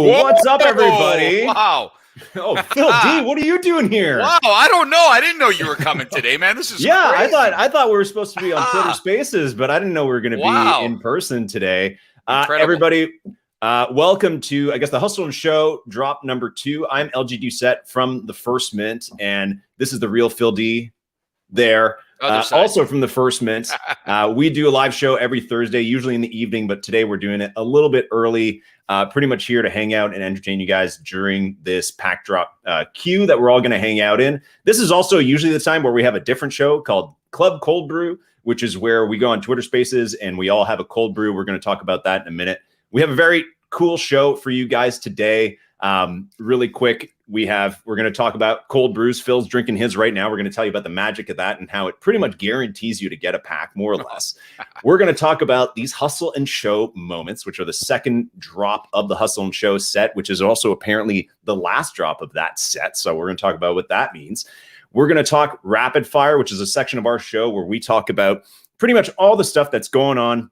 What's up, everybody? Wow. Oh, Phil D, what are you doing here? Wow, I don't know. I didn't know you were coming today, man. This is crazy. I thought we were supposed to be on Twitter Spaces, but I didn't know we were going to be in person today. Everybody, welcome to, I guess, the Hustle and Show drop number 2. I'm LGDoucet from the First Mint, and this is TheReelPhilD there. Also from the First Mint. We do a live show every Thursday, usually in the evening, but today we're doing it a little bit early. Pretty much here to hang out and entertain you guys during this pack drop queue that we're all going to hang out in. This is also usually the time where we have a different show called Club Cold Brew, which is where we go on Twitter Spaces and we all have a cold brew. We're going to talk about that in a minute. We have a very cool show for you guys today. Really quick, we're going to talk about cold brews. Phil's drinking his right now. We're going to tell you about the magic of that and how it pretty much guarantees you to get a pack, more or less. We're going to talk about these Hustle and Show moments, which are the second drop of the Hustle and Show set, which is also apparently the last drop of that set. So we're going to talk about what that means. We're going to talk Rapid Fire, which is a section of our show where we talk about pretty much all the stuff that's going on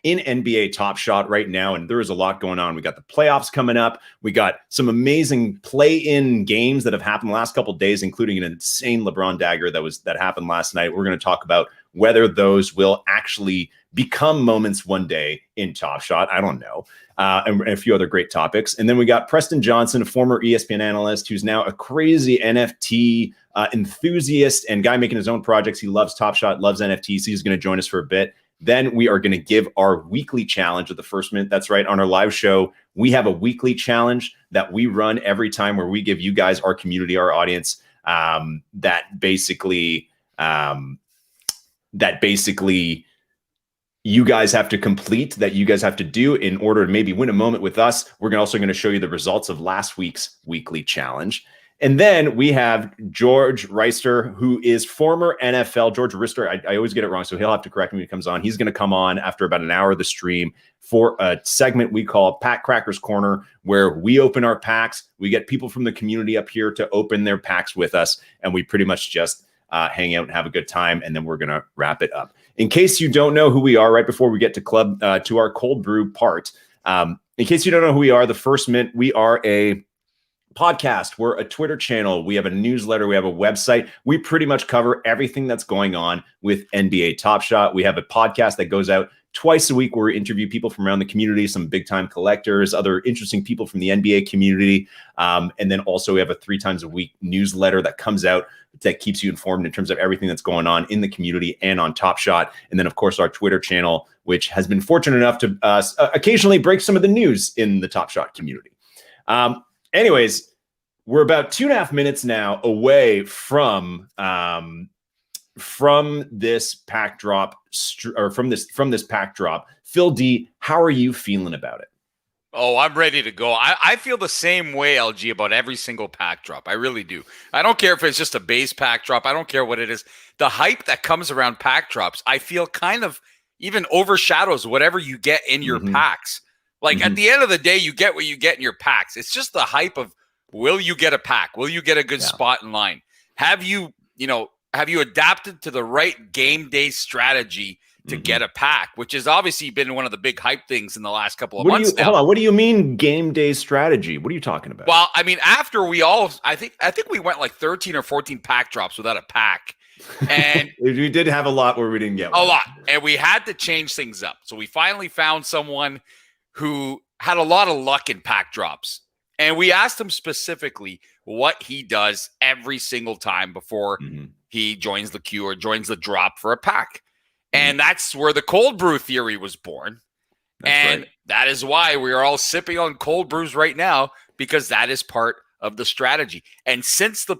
in NBA Top Shot right now, and there is a lot going on. We got the playoffs coming up. We got some amazing play-in games that have happened the last couple of days, including an insane LeBron Dagger that happened last night. We're going to talk about whether those will actually become moments one day in Top Shot. I don't know. And a few other great topics. And then we got Preston Johnson, a former ESPN analyst who's now a crazy NFT enthusiast and guy making his own projects. He loves Top Shot, loves NFTs. He's going to join us for a bit. Then we are going to give our weekly challenge at the First Mint. That's right. On our live show, we have a weekly challenge that we run every time where we give you guys, our community, our audience, that basically you guys have to complete, that you guys have to do in order to maybe win a moment with us. We're also going to show you the results of last week's weekly challenge. And then we have George Wrighster, who is former NFL. George Wrighster, I always get it wrong, so he'll have to correct me when he comes on. He's going to come on after about an hour of the stream for a segment we call Pack Crackers Corner, where we open our packs. We get people from the community up here to open their packs with us, and we pretty much just hang out and have a good time, and then we're going to wrap it up. In case you don't know who we are, right before we get to our cold brew part, in case you don't know who we are, the First Mint, we are a podcast. We're a Twitter channel. We have a newsletter. We have a website. We pretty much cover everything that's going on with NBA Top Shot. We have a podcast that goes out twice a week where we interview people from around the community, some big time collectors, other interesting people from the NBA community. And then also we have a 3 times a week newsletter that comes out that keeps you informed in terms of everything that's going on in the community and on Top Shot. And then of course our Twitter channel, which has been fortunate enough to occasionally break some of the news in the Top Shot community. Anyways, we're about 2.5 minutes now away from this pack drop, from this pack drop. Phil D, how are you feeling about it? Oh, I'm ready to go. I feel the same way, LG, about every single pack drop. I really do. I don't care if it's just a base pack drop. I don't care what it is. The hype that comes around pack drops, I feel kind of even overshadows whatever you get in your packs. Like at the end of the day, you get what you get in your packs. It's just the hype of, will you get a pack? Will you get a good spot in line? Have you adapted to the right game day strategy to get a pack, which has obviously been one of the big hype things in the last couple of months now. Hold on. What do you mean game day strategy? What are you talking about? Well, I mean, after I think we went like 13 or 14 pack drops without a pack. And we did have a lot where we didn't get one. A lot. And we had to change things up. So we finally found someone who had a lot of luck in pack drops. And we asked him specifically what he does every single time before he joins the queue or joins the drop for a pack. And that's where the cold brew theory was born. That's right. That is why we are all sipping on cold brews right now, because that is part of the strategy. And since the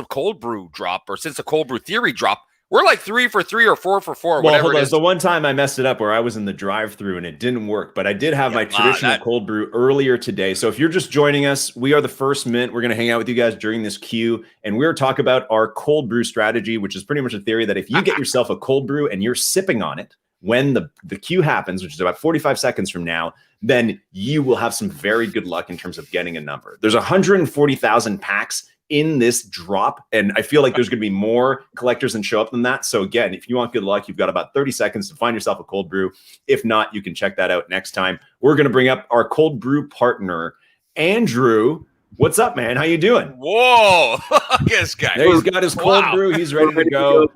cold brew drop, or since the cold brew theory drop, We're like 3 for 3 or 4 for 4. Well, whatever hold on. it is. The one time I messed it up where I was in the drive-through and it didn't work, but I did have my traditional cold brew earlier today. So if you're just joining us, we are the First Mint. We're going to hang out with you guys during this queue, and we're talking about our cold brew strategy, which is pretty much a theory that if you get yourself a cold brew and you're sipping on it when the queue happens, which is about 45 seconds from now, then you will have some very good luck in terms of getting a number. There's 140,000 packs in this drop, and I feel like there's going to be more collectors and show up than that. So again, if you want good luck, you've got about 30 seconds to find yourself a cold brew. If not, you can check that out next time. We're going to bring up our cold brew partner, Andrew. What's up, man? How you doing? Whoa, look at this guy. There, he's got his cold brew. He's ready to go.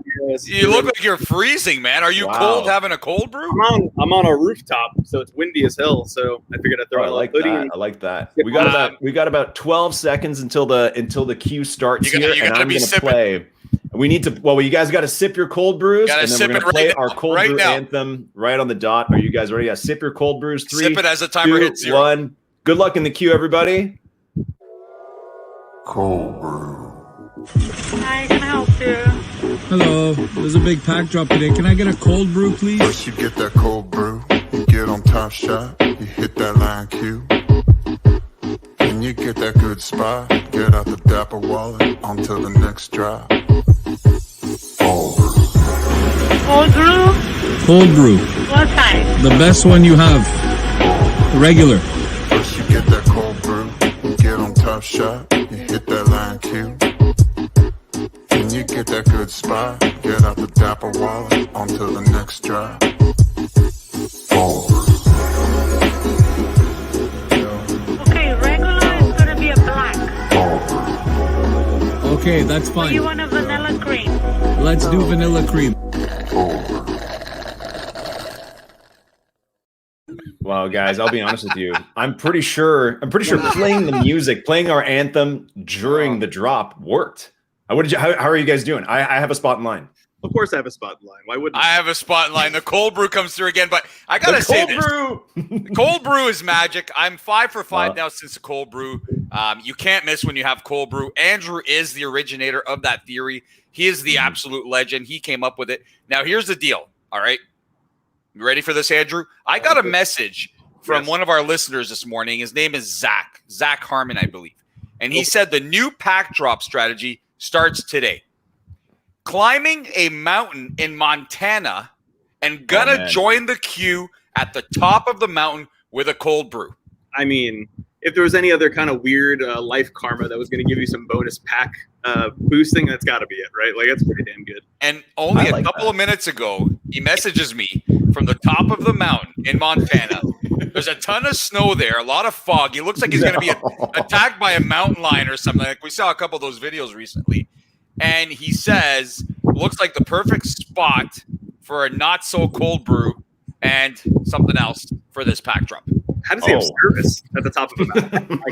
You look like you're freezing, man. Are you cold having a cold brew? I'm on a rooftop, so it's windy as hell. So I figured I'd throw a hoodie. I like that. We got about 12 seconds until the queue starts here, and I'm going to play. We need to. Well, you guys got to sip your cold brews, and then we're going to play our cold brew anthem right on the dot. Are you guys ready? Sip your cold brews. 3, sip it as the timer hits 0. 1. Good luck in the queue, everybody. Cold brew. Hi, can I help you? Hello, there's a big pack drop today. Can I get a cold brew, please? First you get that cold brew, you get on Top Shot, you hit that line queue. Then you get that good spot, get out the Dapper wallet, onto the next drop. Cold brew. Cold brew? Cold brew. What size? The best one you have. Regular. First you get that cold brew, you get on Top Shot, you hit that line queue. Then you get that good spot, get out the Dapper wallet, onto the next drop. Cold brew. Okay, regular is gonna be a black. Cold brew. Okay, that's fine. You want a vanilla cream? Let's do vanilla cream. Cold brew. Wow, guys, I'll be honest with you. I'm pretty sure playing the music, playing our anthem during the drop worked. How are you guys doing? I have a spot in line. Of course I have a spot in line. Why wouldn't I have a spot in line? The cold brew comes through again, but I got to say this. The cold brew is magic. I'm 5 for 5 now since the cold brew. You can't miss when you have cold brew. Andrew is the originator of that theory. He is the absolute legend. He came up with it. Now, here's the deal. All right. You ready for this, Andrew? I got a message from one of our listeners this morning. His name is Zach Harmon, I believe. And he said the new pack drop strategy starts today. Climbing a mountain in Montana and gonna join the queue at the top of the mountain with a cold brew. I mean, if there was any other kind of weird life karma that was going to give you some bonus pack boosting, that's got to be it, right? Like, that's pretty damn good. And only a couple of minutes ago, he messages me from the top of the mountain in Montana. There's a ton of snow there, a lot of fog. He looks like he's going to be attacked by a mountain lion or something. Like we saw a couple of those videos recently. And he says, looks like the perfect spot for a not so cold brew and something else for this pack drop. How does he have service at the top of the mountain?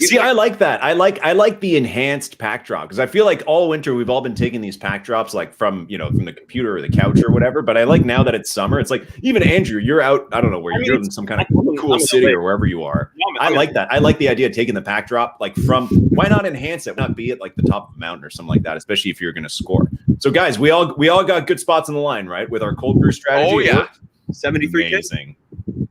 See, I like that. I like the enhanced pack drop because I feel like all winter we've all been taking these pack drops like from the computer or the couch or whatever. But I like now that it's summer, it's like even Andrew, you're out. I don't know where you're in some kind of cool city or wherever you are. I like that. I like the idea of taking the pack drop like from. Why not enhance it? Why not be at like the top of the mountain or something like that? Especially if you're going to score. So guys, we all got good spots on the line, right? With our cold brew strategy. Oh yeah, 73K.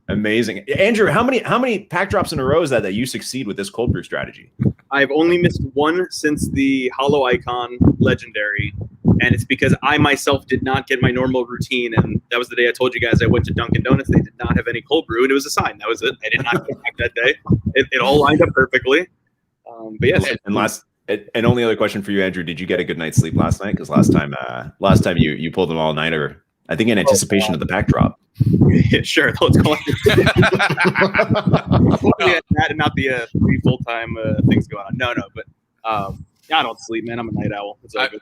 Amazing. Andrew, how many pack drops in a row is that you succeed with this cold brew strategy? I've only missed one since the Hollow Icon Legendary, and it's because I myself did not get my normal routine, and that was the day I told you guys I went to Dunkin' Donuts. They did not have any cold brew, and it was a sign. That was it. I did not get back that day. It all lined up perfectly. But yes. And only other question for you, Andrew, did you get a good night's sleep last night? Because last time you pulled an all-nighter, I think in anticipation of the pack drop. Yeah, sure. Let's go. That and not the 3 full-time things going on. No, but I don't sleep, man. I'm a night owl. It's all good.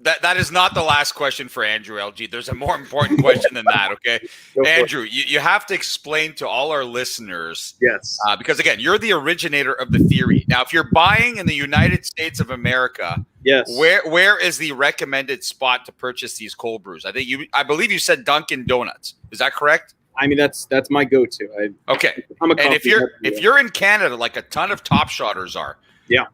That is not the last question for Andrew, LG. There's a more important question than that, okay? Andrew, you have to explain to all our listeners. Yes. Because, again, you're the originator of the theory. Now, if you're buying in the United States of America, yes, where is the recommended spot to purchase these cold brews? I believe you said Dunkin' Donuts. Is that correct? I mean, that's my go-to. Okay. And if you're in Canada, like a ton of top shotters are. Yeah.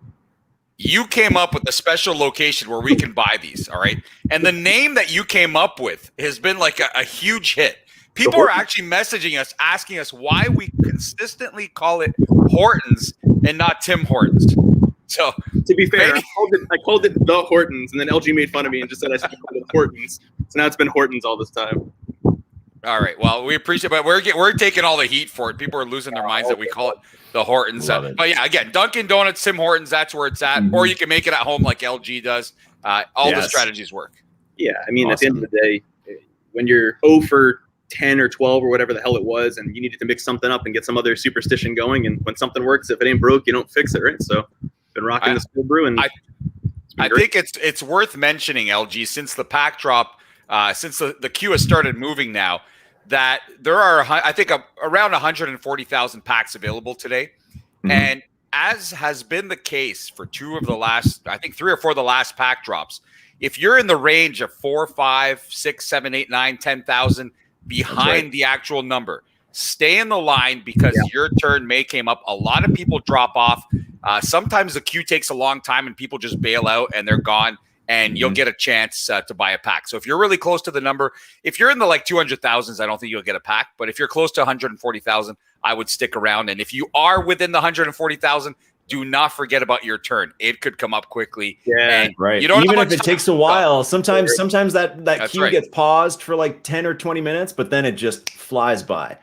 you came up with a special location where we can buy these, all right? And the name that you came up with has been like a huge hit. People are actually messaging us, asking us why we consistently call it Hortons and not Tim Hortons. So to be fair, I called it the Hortons, and then LG made fun of me and just said I should call it Hortons. So now it's been Hortons all this time. All right. Well, we appreciate it, but we're taking all the heat for it. People are losing their minds that we call it the Hortons. But yeah, again, Dunkin' Donuts, Tim Hortons, that's where it's at. Or you can make it at home like LG does. All the strategies work. Yeah, I mean, at the end of the day, when you're 0 for 10 or 12 or whatever the hell it was, and you needed to mix something up and get some other superstition going, and when something works, if it ain't broke, you don't fix it, right? So been rocking this cold brew, and I think it's worth mentioning, LG, since the pack drop, since the queue has started moving now, that there are, I think, around 140,000 packs available today. And as has been the case for 2 of the last, I think 3 or 4 of the last pack drops, if you're in the range of 4, 5, 6, 7, 8, 9, 10,000 behind the actual number, stay in the line because your turn may come up. A lot of people drop off. Sometimes the queue takes a long time and people just bail out and they're gone, and you'll get a chance to buy a pack. So if you're really close to the number, if you're in the like 200,000s, I don't think you'll get a pack. But if you're close to 140,000, I would stick around. And if you are within the 140,000, do not forget about your turn. It could come up quickly. Yeah, right. You don't even if it takes a while. Sometimes that queue gets paused for like 10 or 20 minutes, but then it just flies by.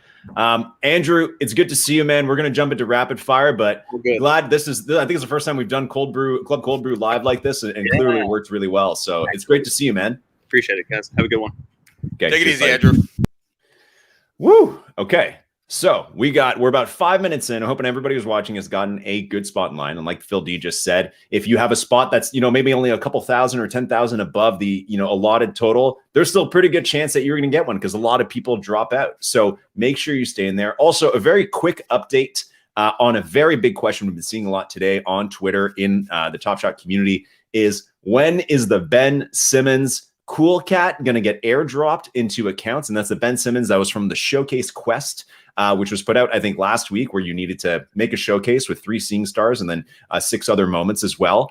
Andrew, it's good to see you, man. We're going to jump into rapid fire, but glad I think it's the first time we've done Club Cold Brew live like this, and clearly it worked really well. So it's great to see you, man. Appreciate it, guys. Have a good one. Okay, take it easy, Andrew. Woo. Okay. So we're about 5 minutes in. I'm hoping everybody who's watching has gotten a good spot in line. And like Phil D just said, if you have a spot that's, maybe only a couple thousand or 10,000 above the, allotted total, there's still a pretty good chance that you're going to get one because a lot of people drop out. So make sure you stay in there. Also, a very quick update on a very big question we've been seeing a lot today on Twitter in the Top Shot community is, when is the Ben Simmons Cool Cat going to get airdropped into accounts? And that's the Ben Simmons that was from the Showcase Quest, which was put out, I think, last week, where you needed to make a showcase with 3 Seeing Stars and then 6 other moments as well.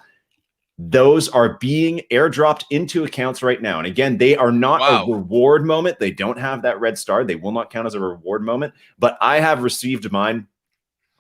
Those are being airdropped into accounts right now. And again, they are not a reward moment. They don't have that red star. They will not count as a reward moment. But I have received mine.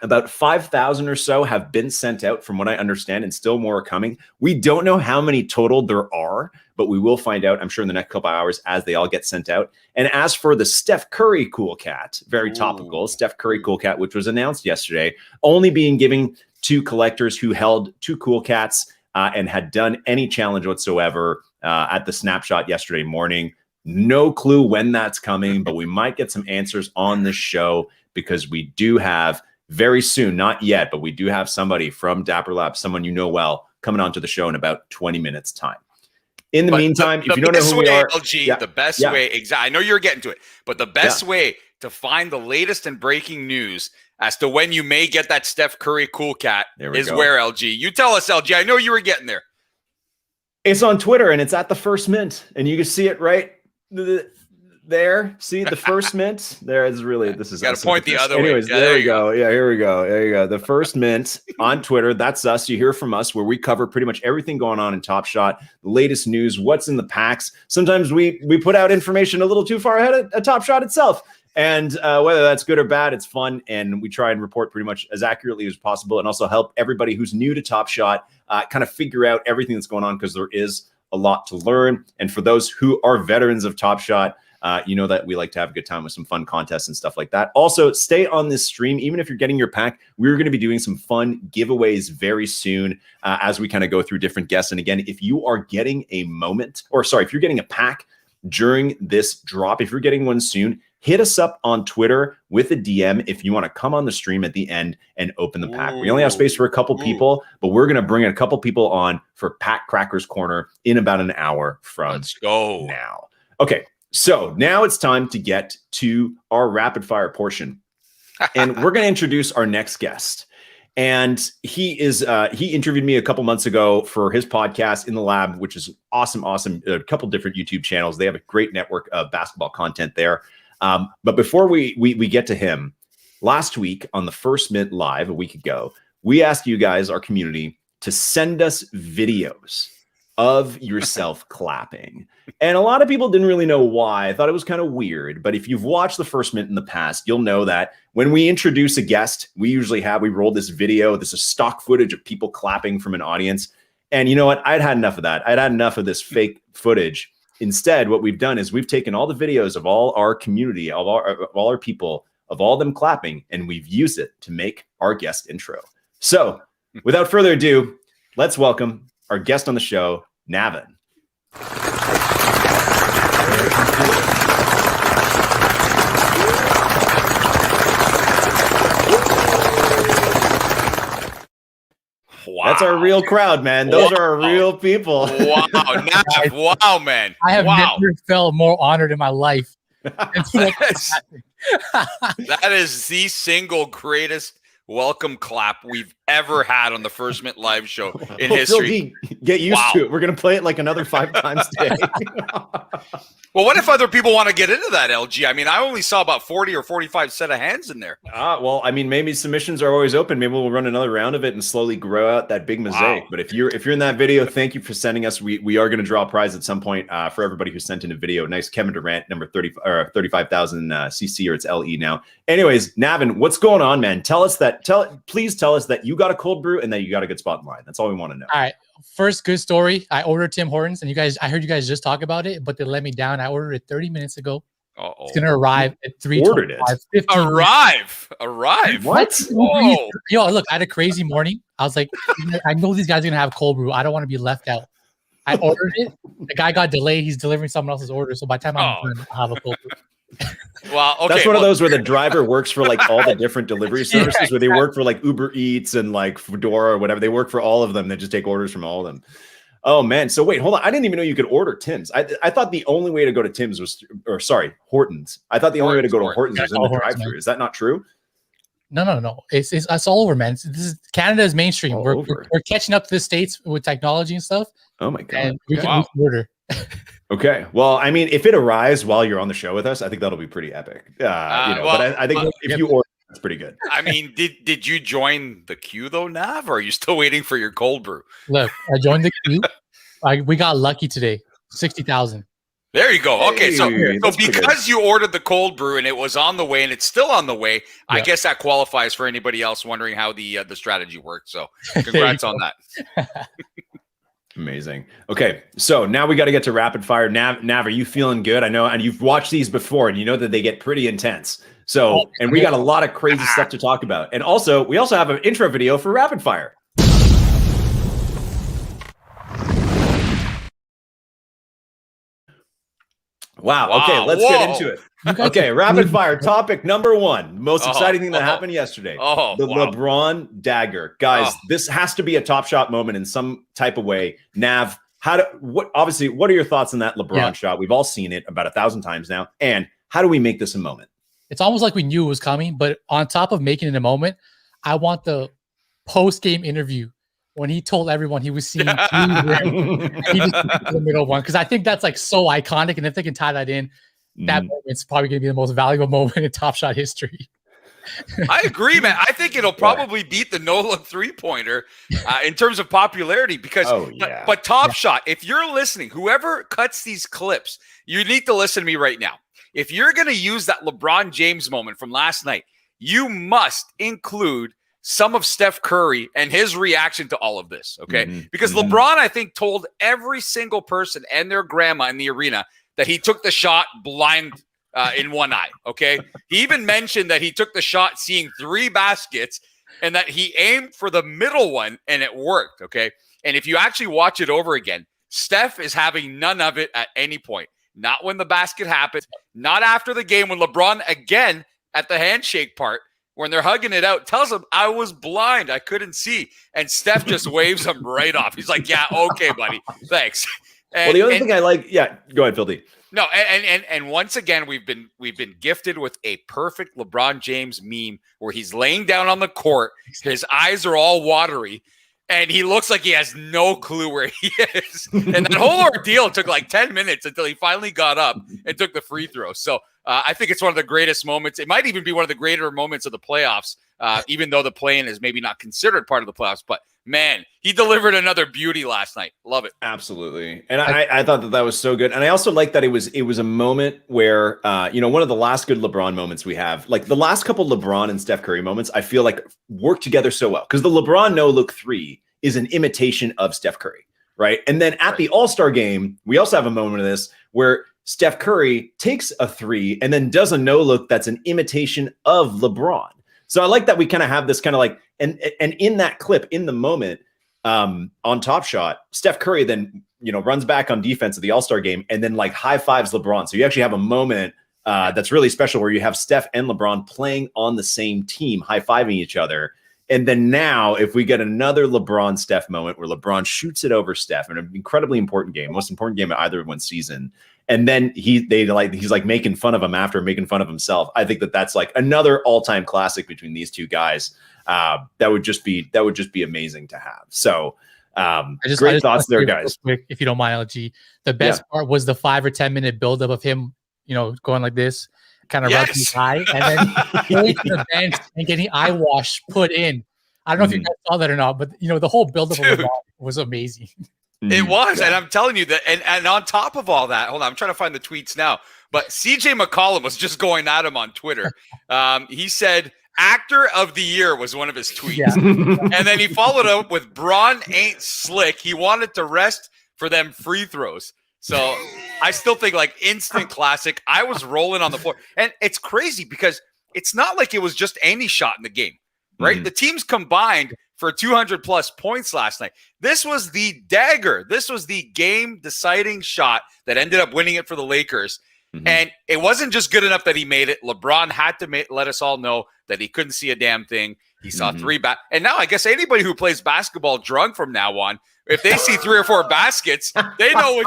About 5,000 or so have been sent out from what I understand, and still more are coming. We don't know how many total there are, but we will find out, I'm sure, in the next couple hours as they all get sent out. And as for the Steph Curry Cool Cat, very topical, Steph Curry Cool Cat, which was announced yesterday, only being given to collectors who held 2 Cool Cats and had done any challenge whatsoever at the snapshot yesterday morning. No clue when that's coming, but we might get some answers on this show because we do have very soon, not yet, but we do have somebody from Dapper Labs, someone you know well, coming onto the show in about 20 minutes time. In the meantime, if you don't know who we are, LG, the best way, I know you're getting to it, but the best way to find the latest and breaking news as to when you may get that Steph Curry Cool Cat is where, LG? You tell us, LG. I know you were getting there. It's on Twitter, and it's at the first mint, and you can see it right there. See the first mint there is really, this is got to point the other way. Anyways, there we go. Yeah, here we go. There you go. The first mint on Twitter. That's us. You hear from us where we cover pretty much everything going on in Top Shot, the latest news, what's in the packs. Sometimes we put out information a little too far ahead of Top Shot itself. And whether that's good or bad, it's fun. And we try and report pretty much as accurately as possible, and also help everybody who's new to Top Shot kind of figure out everything that's going on, because there is a lot to learn. And for those who are veterans of Top Shot, you know that we like to have a good time with some fun contests and stuff like that. Also, stay on this stream. Even if you're getting your pack, we're going to be doing some fun giveaways very soon as we kind of go through different guests. And again, if you are getting a moment, or sorry, if you're getting a pack during this drop, if you're getting one soon, hit us up on Twitter with a DM if you want to come on the stream at the end and open the pack. We only have space for a couple people, but we're going to bring a couple people on for Pack Crackers Corner in about an hour from now. Okay. So now it's time to get to our rapid fire portion. And we're going to introduce our next guest. And he interviewed me a couple months ago for his podcast In the Lab, which is awesome. A couple different YouTube channels. They have a great network of basketball content there. But before we get to him, last week on the First Mint Live a week ago, we asked you guys, our community, to send us videos of yourself clapping. And a lot of people didn't really know why. I thought it was kind of weird. But if you've watched the First Mint in the past, you'll know that when we introduce a guest, we roll this video. This is stock footage of people clapping from an audience. And you know what? I'd had enough of that. I'd had enough of this fake footage. Instead, what we've done is we've taken all the videos of all our community, of all our people, of all them clapping, and we've used it to make our guest intro. So without further ado, let's welcome our guest on the show, Navin. Wow. That's our real crowd, man. Those are our real people. Wow, Nav, wow, man. I have never felt more honored in my life. That is the single greatest welcome clap we've ever had on the First Mint live show in history. Get used to it. We're going to play it like another 5 times today. Well, what if other people want to get into that, LG? I mean, I only saw about 40 or 45 set of hands in there. Well, I mean, maybe submissions are always open. Maybe we'll run another round of it and slowly grow out that big mosaic. Wow. But if you're in that video, thank you for sending us. We are going to draw a prize at some point for everybody who sent in a video. Nice Kevin Durant, number 35,000 CC, or it's LE now. Anyways, Navin, what's going on, man? Please tell us that you got a cold brew and that you got a good spot in line. That's all we want to know. All right. First good story. I ordered Tim Hortons, and I heard you guys just talk about it, but they let me down. I ordered it 30 minutes ago. Uh-oh. It's gonna arrive at 3:25. Arrive. What? Yo, look, I had a crazy morning. I was like, I know these guys are gonna have cold brew. I don't want to be left out. I ordered it. The guy got delayed. He's delivering someone else's order. So by the time I'm done, I'll have a cold brew. Well, okay. That's one of those where the driver works for like all the different delivery services, where they work for like Uber Eats and like Fedora or whatever. They work for all of them. They just take orders from all of them. Oh man. So wait, hold on. I didn't even know you could order Tim's. I thought the only way to go to Tim's was, Hortons. I thought the only way to go to Hortons was in the drive-thru. Is that not true? No. It's all over, man. This is Canada is mainstream. We're catching up to the States with technology and stuff. Oh my god. And we can order. Okay. Well, I mean, if it arrives while you're on the show with us, I think that'll be pretty epic. But I think if you order, that's pretty good. I mean, did you join the queue though, Nav, or are you still waiting for your cold brew? Look, I joined the queue. We got lucky today. 60,000. There you go. Okay, so because you ordered the cold brew and it was on the way and it's still on the way, yeah. I guess that qualifies for anybody else wondering how the strategy worked. So congrats on that. Amazing. Okay, so now we got to get to rapid fire. Nav, are you feeling good? I know, and you've watched these before, and you know that they get pretty intense. So, and we got a lot of crazy stuff to talk about. And also, we also have an intro video for rapid fire. Wow. Okay, let's get into it. Okay, rapid fire topic number 1. Most exciting thing that happened yesterday. The LeBron Dagger. Guys, this has to be a Top Shot moment in some type of way. Nav, what are your thoughts on that LeBron shot? We've all seen it about 1,000 times now. And how do we make this a moment? It's almost like we knew it was coming, but on top of making it a moment, I want the post-game interview when he told everyone he was seeing he just the middle one, because I think that's like so iconic, and if they can tie that in, that moment's probably going to be the most valuable moment in Top Shot history. I agree, man. I think it'll probably beat the no-look three-pointer in terms of popularity because but Top Shot, if you're listening, whoever cuts these clips, you need to listen to me right now. If you're going to use that LeBron James moment from last night, you must include some of Steph Curry and his reaction to all of this, okay? Because LeBron, I think, told every single person and their grandma in the arena that he took the shot blind in one eye, okay? He even mentioned that he took the shot seeing 3 baskets and that he aimed for the middle one and it worked, okay? And if you actually watch it over again, Steph is having none of it at any point. Not when the basket happens, not after the game when LeBron, again, at the handshake part, when they're hugging it out, tells him, I was blind. I couldn't see. And Steph just waves him right off. He's like, yeah, okay, buddy. Thanks. And, the other thing I like, go ahead, Phil. No, and once again, we've been gifted with a perfect LeBron James meme where he's laying down on the court. His eyes are all watery. And he looks like he has no clue where he is. And that whole ordeal took like 10 minutes until he finally got up and took the free throw. So I think it's one of the greatest moments. It might even be one of the greater moments of the playoffs even though the play-in is maybe not considered part of the playoffs. But man, he delivered another beauty last night. Love it. Absolutely. And I thought that was so good. And I also like that it was a moment where, one of the last good LeBron moments we have, like the last couple LeBron and Steph Curry moments, I feel like work together so well. Because the LeBron no-look 3 is an imitation of Steph Curry, right? And then at the All-Star game, we also have a moment of this where Steph Curry takes a 3 and then does a no-look that's an imitation of LeBron. So I like that we kind of have this kind of like, and in that clip, in the moment, on Top Shot, Steph Curry then, runs back on defense at the All-Star game and then like high fives LeBron. So you actually have a moment that's really special where you have Steph and LeBron playing on the same team, high fiving each other. And then now if we get another LeBron Steph moment where LeBron shoots it over Steph in an incredibly important game, most important game of either one's season. And then he's like making fun of him after making fun of himself. I think that's like another all-time classic between these two guys. That would just be amazing to have. So great thoughts there, guys. Quick, if you don't mind, LG. The best part was the 5 or 10 minute buildup of him, going like this, kind of rubbing his eye, and then going to the bench and getting eye wash put in. I don't know if you guys saw that or not, but the whole buildup of it was amazing. It was, and I'm telling you that, and on top of all that, hold on, I'm trying to find the tweets now, but CJ McCollum was just going at him on Twitter. He said, "Actor of the Year" was one of his tweets. And then he followed up with, "Braun ain't slick. He wanted to rest for them free throws." So I still think like instant classic. I was rolling on the floor. And it's crazy because it's not like it was just any shot in the game, right? The teams combined for 200 plus points last night. This was the dagger. This was the game deciding shot that ended up winning it for the Lakers. And it wasn't just good enough that he made it. LeBron had to let us all know that he couldn't see a damn thing. He saw 3 and now I guess anybody who plays basketball drunk from now on, if they see 3 or 4 baskets, they know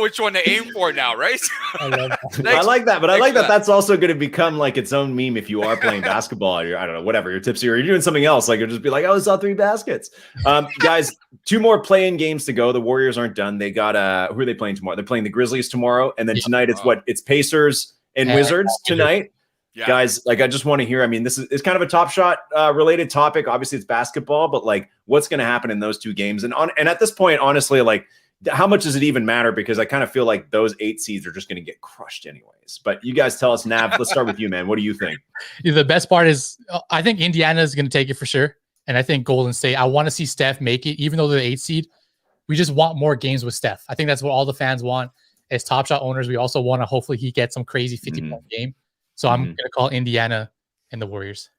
which one to aim for now, right? I love that. I like that, but I like that that's also going to become like its own meme if you are playing basketball or I don't know, whatever, you're tipsy or you're doing something else. Like you'll just be like, "Oh, I saw 3 baskets." Guys, 2 more play-in games to go. The Warriors aren't done. They got who are they playing tomorrow? They're playing the Grizzlies tomorrow, and then tonight it's Pacers and Wizards tonight. Yeah. Guys, like I just want to hear. I mean, it's kind of a Top Shot related topic. Obviously, it's basketball, but like, what's going to happen in those 2 games? And at this point, honestly, like, how much does it even matter? Because I kind of feel like those 8 seeds are just going to get crushed anyways. But you guys tell us, Nav. Let's start with you, man. What do you think? The best part is, I think Indiana is going to take it for sure, and I think Golden State. I want to see Steph make it, even though they're the 8 seed. We just want more games with Steph. I think that's what all the fans want. As Top Shot owners, we also want to hopefully he gets some crazy 50-point game. So I'm going to call Indiana and the Warriors.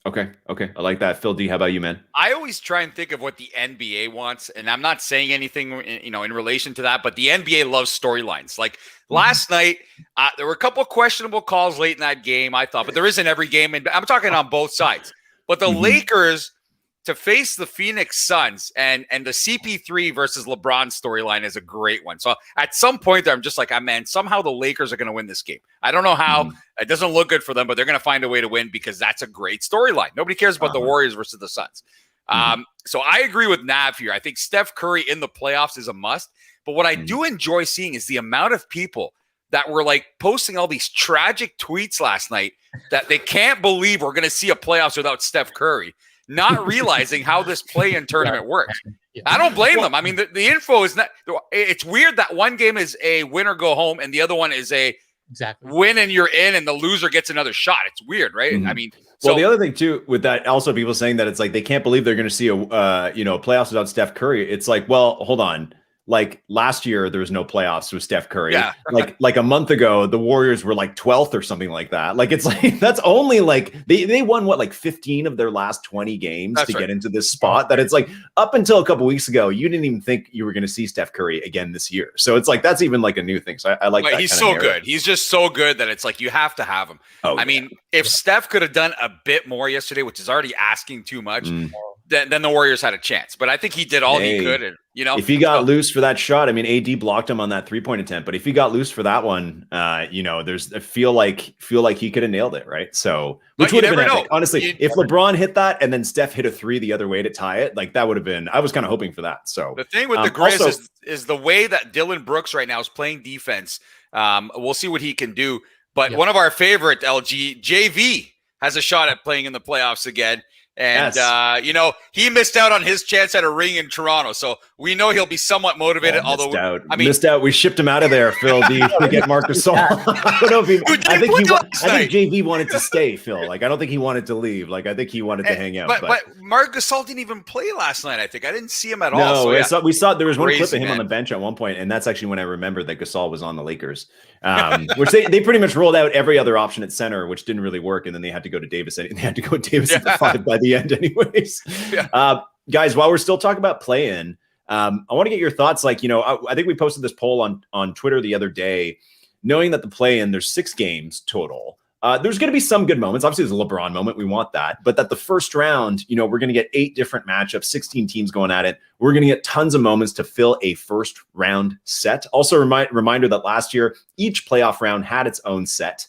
Okay. I like that. Phil D, how about you, man? I always try and think of what the NBA wants, and I'm not saying anything, in relation to that, but the NBA loves storylines. Like last night, there were a couple of questionable calls late in that game, I thought, but there isn't every game, and I'm talking on both sides. But the Lakers to face the Phoenix Suns and the CP3 versus LeBron storyline is a great one. So at some point there, I'm just like, man, somehow the Lakers are going to win this game. I don't know how. It doesn't look good for them, but they're going to find a way to win because that's a great storyline. Nobody cares about the Warriors versus the Suns. So I agree with Nav here. I think Steph Curry in the playoffs is a must. But what I do enjoy seeing is the amount of people that were like posting all these tragic tweets last night that they can't believe we're going to see a playoffs without Steph Curry, not realizing how this play-in tournament works. I don't blame them. I mean, the info is not – it's weird that one game is a win or go home and the other one is a win and you're in and the loser gets another shot. It's weird, right? I mean – well, the other thing, too, with that, also people saying that it's like they can't believe they're going to see a playoffs without Steph Curry. It's like, well, hold on. Like last year, there was no playoffs with Steph Curry. Yeah. Like a month ago, the Warriors were like 12th or something like that. Like it's like that's only like they won what, like 15 of their last 20 games to get into this spot. That it's like up until a couple weeks ago, you didn't even think you were going to see Steph Curry again this year. So it's like that's even like a new thing. So I like that. He's so good. He's just so good that it's like you have to have him. I mean, if Steph could have done a bit more yesterday, which is already asking too much. Then the Warriors had a chance, but I think he did all he could. And, if he got loose for that shot, I mean, AD blocked him on that 3-point attempt, but if he got loose for that one, there's I feel like he could have nailed it, right? So, which would have been epic. Honestly, if LeBron hit that and then Steph hit a 3 the other way to tie it, like that would have been. I was kind of hoping for that. So the thing with the Grizz is the way that Dylan Brooks right now is playing defense. We'll see what he can do. But one of our favorite LG JV has a shot at playing in the playoffs again. And, he missed out on his chance at a ring in Toronto. So we know he'll be somewhat motivated. Missed out. We shipped him out of there, Phil, to get Marc Gasol. I don't know if I think JV wanted to stay, Phil. Like, I don't think he wanted to leave. Like, I think he wanted to hang out. But Marc Gasol didn't even play last night, I think. I didn't see him at all. No, so, we saw there was one clip of him on the bench at one point, and that's actually when I remembered that Gasol was on the Lakers, which they pretty much rolled out every other option at center, which didn't really work, and then they had to go to Davis. They had to go Davis at the 5 by the end anyways. Guys, while we're still talking about play-in, I want to get your thoughts. Like, I think we posted this poll on Twitter the other day, knowing that the play-in, there's 6 games total. There's going to be some good moments. Obviously, there's a LeBron moment. We want that. But that the first round, we're going to get 8 different matchups, 16 teams going at it. We're going to get tons of moments to fill a first round set. Also, reminder that last year, each playoff round had its own set.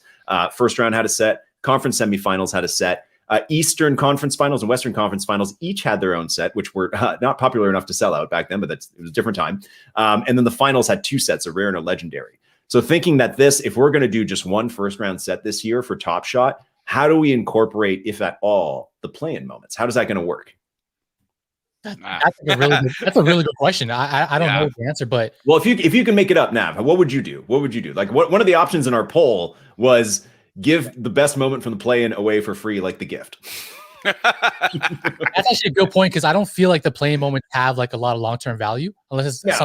First round had a set. Conference semifinals had a set. Eastern Conference Finals and Western Conference Finals each had their own set, which were not popular enough to sell out back then, but it was a different time. And then the finals had 2 sets, a rare and a legendary. So thinking that if we're going to do just one first round set this year for Top Shot, how do we incorporate, if at all, the play-in moments? How is that going to work? That's a really good question. I don't know the answer, but if you can make it up, Nav, what would you do? What would you do? Like, one of the options in our poll was give the best moment from the play-in away for free, like the gift. That's actually a good point, because I don't feel like the play-in moments have like a lot of long-term value, unless it's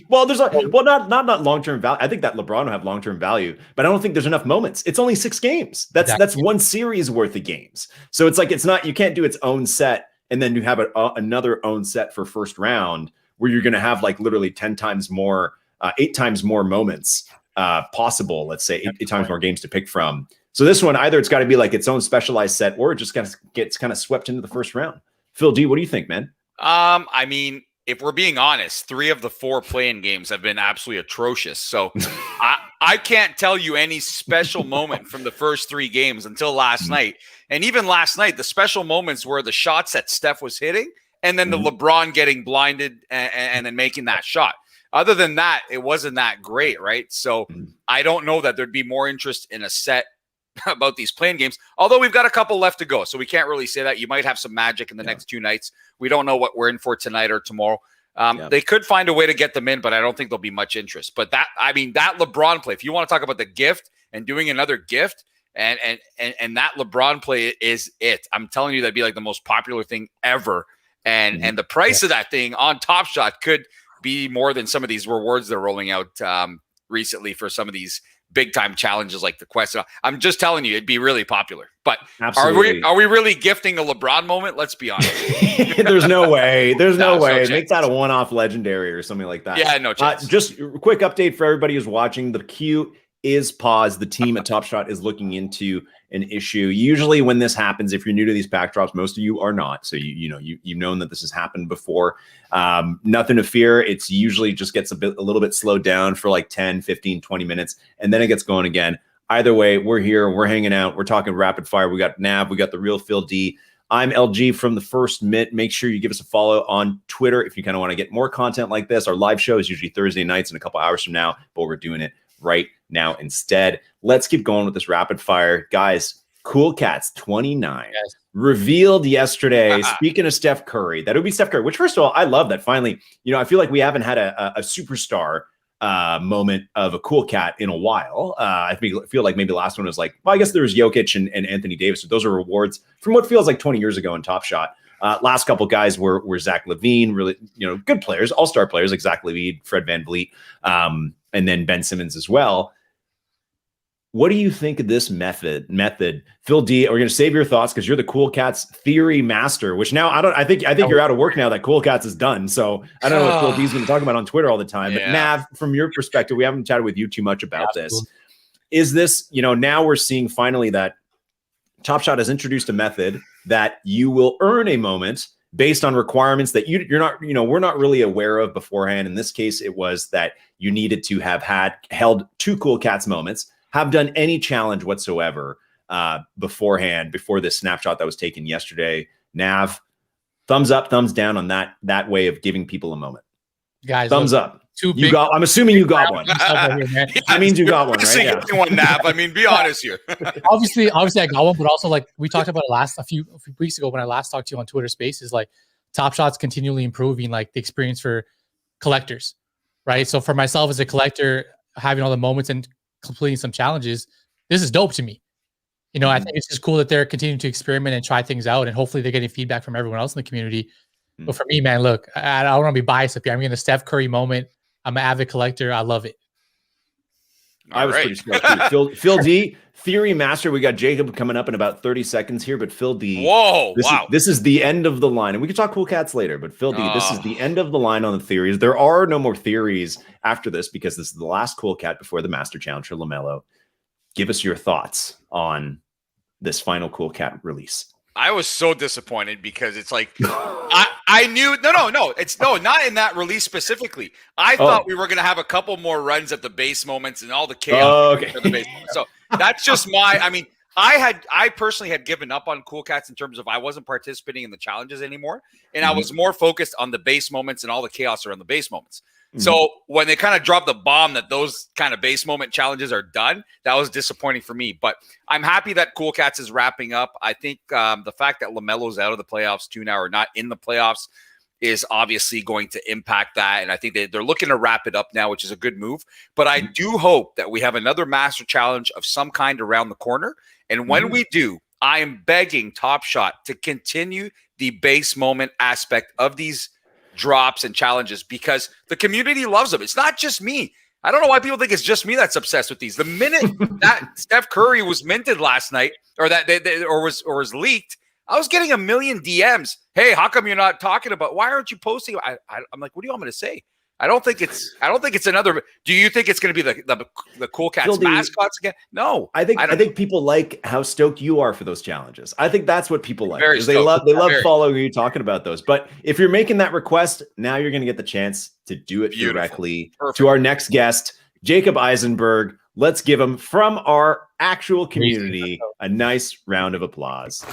well, there's not long-term value. I think that LeBron will have long-term value, but I don't think there's enough moments. It's only 6 games. That's one series worth of games. So it's like you can't do its own set and then you have another own set for first round where you're going to have like literally 10 times more, 8 times more moments possible. Let's say 8 times more games to pick from. So this one, either it's got to be like its own specialized set, or it just gets kind of swept into the first round. Phil D, what do you think, man? I mean, if we're being honest, 3 of the 4 play-in games have been absolutely atrocious. So I can't tell you any special moment from the first 3 games until last night. And even last night, the special moments were the shots that Steph was hitting, and then the LeBron getting blinded and then making that shot. Other than that, it wasn't that great, right? So I don't know that there'd be more interest in a set about these play-in games, although we've got a couple left to go, so we can't really say that. You might have some magic in the next 2 nights. We don't know what we're in for tonight or tomorrow. They could find a way to get them in, but I don't think there'll be much interest. But that LeBron play, if you want to talk about the gift and doing another gift, and that LeBron play is it. I'm telling you, that'd be like the most popular thing ever. And the price of that thing on Top Shot could be more than some of these rewards they're rolling out recently for some of these big time challenges like the Quest. I'm just telling you, it'd be really popular. But are we really gifting a LeBron moment? Let's be honest. There's no way. There's no way. Make that a one-off legendary or something like that. Yeah, no chance. Just a quick update for everybody who's watching. The queue is paused. The team at Top Shot is looking into an issue. Usually when this happens, if you're new to these pack drops, most of you are not. So you've known that this has happened before. Nothing to fear. It's usually just gets a little bit slowed down for like 10, 15, 20 minutes, and then it gets going again. Either way, we're here, we're hanging out, we're talking rapid fire. We got Nav, we got TheReelPhilD. I'm LG from the First Mitt. Make sure you give us a follow on Twitter if you kind of want to get more content like this. Our live show is usually Thursday nights in a couple hours from now, but we're doing it right now instead. Let's keep going with this rapid fire. Guys, Cool Cats 29 revealed yesterday. Speaking of Steph Curry, that would be Steph Curry, which first of all, I love that finally, I feel like we haven't had a superstar moment of a Cool Cat in a while. I feel like maybe the last one was like, well, I guess there was Jokic and Anthony Davis. So those are rewards from what feels like 20 years ago in Top Shot. Last couple guys were Zach LaVine, really, good players, all-star players like Zach LaVine, Fred VanVleet, and then Ben Simmons as well. What do you think of this method? Phil D, we're going to save your thoughts because you're the Cool Cats theory master, which now I think you're out of work now that Cool Cats is done. So I don't know what Phil D's going to talk about on Twitter all the time. But Nav, from your perspective, we haven't chatted with you too much about this. Is this, now we're seeing finally that Top Shot has introduced a method that you will earn a moment based on requirements that you're not, we're not really aware of beforehand. In this case, it was that you needed to have held 2 Cool Cats moments, have done any challenge whatsoever beforehand, before this snapshot that was taken yesterday. Nav, thumbs up, thumbs down on that way of giving people a moment. Guys, thumbs up. two You big. got. I'm assuming you got one. That means you got one, right? Yeah. One nap. I mean, be honest here. obviously, I got one, but also like we talked about it a few weeks ago when I last talked to you on Twitter Spaces. Like Top Shot's continually improving, like the experience for collectors, right? So for myself as a collector, having all the moments and completing some challenges, this is dope to me. You know, I think it's just cool that they're continuing to experiment and try things out, and hopefully they're getting feedback from everyone else in the community. But for me, man, look, I don't want to be biased up here. I'm getting a Steph Curry moment. I'm an avid collector. I love it. I was pretty stoked too. Phil D, Theory Master. We got Jacob coming up in about 30 seconds here, but Phil D. Whoa, this is the end of the line. And we can talk Cool Cats later, but Phil D, this is the end of the line on the theories. There are no more theories after this because this is the last Cool Cat before the Master Challenge for LaMelo. Give us your thoughts on this final Cool Cat release. I was so disappointed because it's like I knew not in that release specifically. I thought we were gonna have a couple more runs at the base moments and all the chaos. The base moments. So that's just I personally had given up on Cool Cats in terms of I wasn't participating in the challenges anymore, and I was more focused on the base moments and all the chaos around the base moments. So when they kind of dropped the bomb that those kind of base moment challenges are done, that was disappointing for me. But I'm happy that Cool Cats is wrapping up. I think the fact that LaMelo's out of the playoffs too now, or not in the playoffs, is obviously going to impact that. And I think they're looking to wrap it up now, which is a good move. But I do hope that we have another Master Challenge of some kind around the corner. And when we do, I am begging Top Shot to continue the base moment aspect of these drops and challenges because the community loves them. It's not just me. I don't know why people think it's just me that's obsessed with these. The minute that Steph Curry was minted last night, or that was leaked, I was getting a million DMs. Hey, how come you're not talking about? Why aren't you posting? I'm like, what do you want me to say? I don't think it's another. Do you think it's going to be the Cool Cats mascots again? No, I think people like how stoked you are for those challenges. I think that's what people like. They love following you talking about those. But if you're making that request, now you're going to get the chance to do it directly to our next guest, Jacob Eisenberg. Let's give him from our actual community a nice round of applause.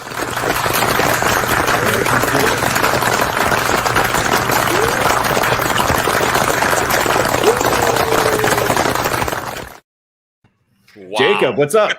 Wow. Jacob, what's up?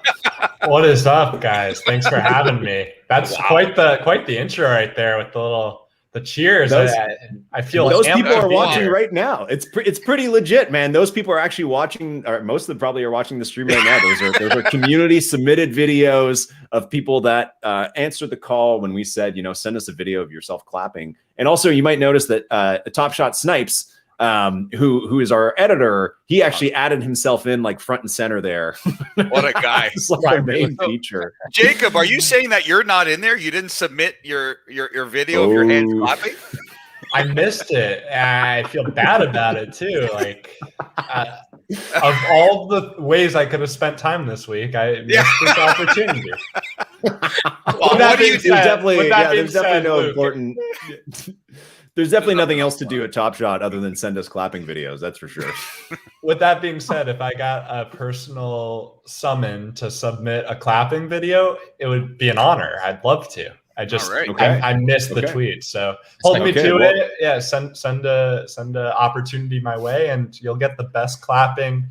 What is up, guys? Thanks for having me. That's quite the intro right there with the cheers. I feel those people are watching right now. It's pretty legit, man. Those people are actually watching, or most of them probably are watching the stream right now. Those are community submitted videos of people that answered the call when we said, send us a video of yourself clapping. And also, you might notice that Top Shot Snipes, who is our editor, he actually added himself in like front and center there. What a guy. It's like our main feature. Jacob, are you saying that you're not in there? You didn't submit your video of your hands clapping? I missed it. I feel bad about it too. Like of all the ways I could have spent time this week, I missed this opportunity. There's definitely no important. There's definitely nothing else to do at Top Shot other than send us clapping videos. That's for sure. With that being said, if I got a personal summon to submit a clapping video, it would be an honor. I'd love to. I missed the tweet, so hold me to it. Yeah, send a opportunity my way, and you'll get the best clapping.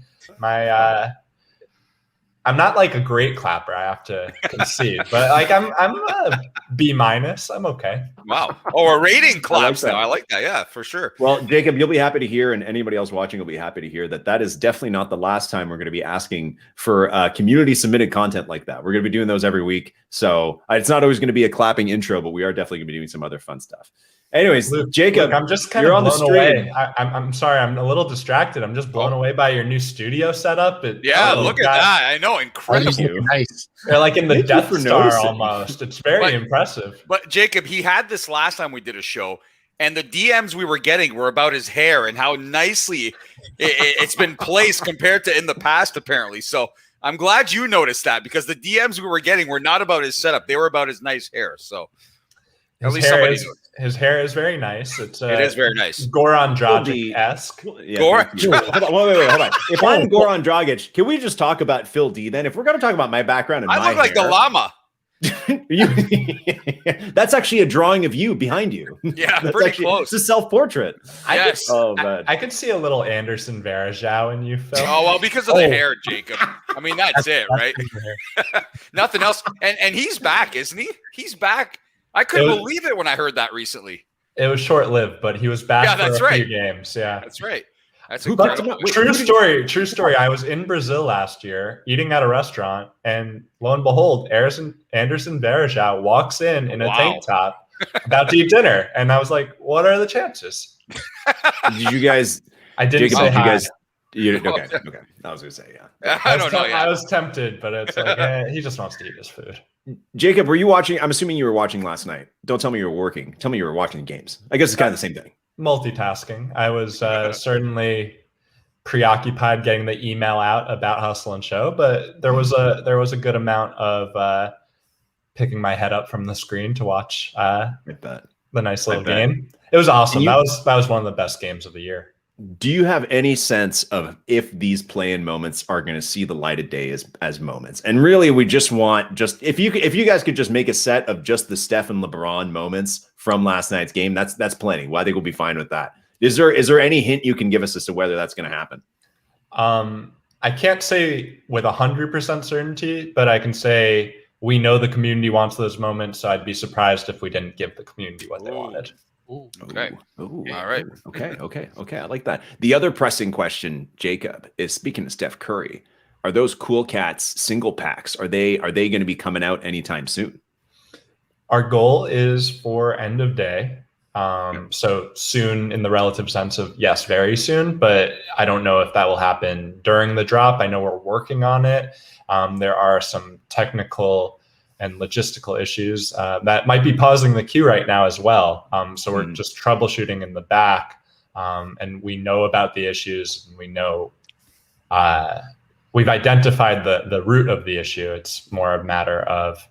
I'm not like a great clapper, I have to concede, but like I'm a B-. I'm okay. Wow. Oh, a rating claps now. I like that. Yeah, for sure. Well, Jacob, you'll be happy to hear, and anybody else watching will be happy to hear that is definitely not the last time we're going to be asking for community submitted content like that. We're going to be doing those every week. So it's not always going to be a clapping intro, but we are definitely going to be doing some other fun stuff. Anyways, Jacob, I'm just kind of blown away. I'm sorry, I'm a little distracted. I'm just blown away by your new studio setup. Look at that. I know, incredible. Nice. They're like in the Death Star almost. It's very impressive. But Jacob, he had this last time we did a show, and the DMs we were getting were about his hair and how nicely it's been placed compared to in the past, apparently. So I'm glad you noticed that because the DMs we were getting were not about his setup; they were about his nice hair. So. His hair is very nice. It is very nice. Goran Dragic-esque. Yeah, hold on. If I'm Goran Dragic, can we just talk about Phil D then? If we're going to talk about my background and I look like the llama. That's actually a drawing of you behind you. Yeah, that's pretty close. It's a self-portrait. Yes. I could see a little Anderson Varejao in you, Phil. Oh, well, because of the hair, Jacob. I mean, that's it, right? Nothing else. And he's back, isn't he? He's back. I couldn't believe it when I heard that recently. It was short-lived, but he was back for a few games. Yeah, that's right. That's true story. I was in Brazil last year eating at a restaurant, and lo and behold, Anderson Varejao walks in a tank top about to eat dinner. And I was like, what are the chances? Did you guys? I didn't Jacob, say hi. You guys, okay. I was going to say, yeah. I don't know. I was tempted, but it's like, he just wants to eat his food. Jacob, were you watching? I'm assuming you were watching last night. Don't tell me you were working. Tell me you were watching games. I guess it's kind of the same thing. Multitasking. I was certainly preoccupied getting the email out about Hustle and Show, but there was a good amount of picking my head up from the screen to watch the nice little game. It was awesome. That was one of the best games of the year. Do you have any sense of if these play-in moments are going to see the light of day as moments? And really, we just want if you guys could just make a set of just the Steph and LeBron moments from last night's game, that's plenty. Well, I think we'll be fine with that. Is there any hint you can give us as to whether that's going to happen? I can't say with 100% certainty, but I can say we know the community wants those moments. So I'd be surprised if we didn't give the community what they wanted. Ooh, okay. Ooh, all right. Okay. I like that. The other pressing question, Jacob, is speaking of Steph Curry, are those Cool Cats single packs? Are they going to be coming out anytime soon? Our goal is for end of day. So soon in the relative sense of yes, very soon, but I don't know if that will happen during the drop. I know we're working on it. There are some technical and logistical issues that might be pausing the queue right now as well. So we're just troubleshooting in the back, and we know about the issues, and we know we've identified the root of the issue. It's more a matter of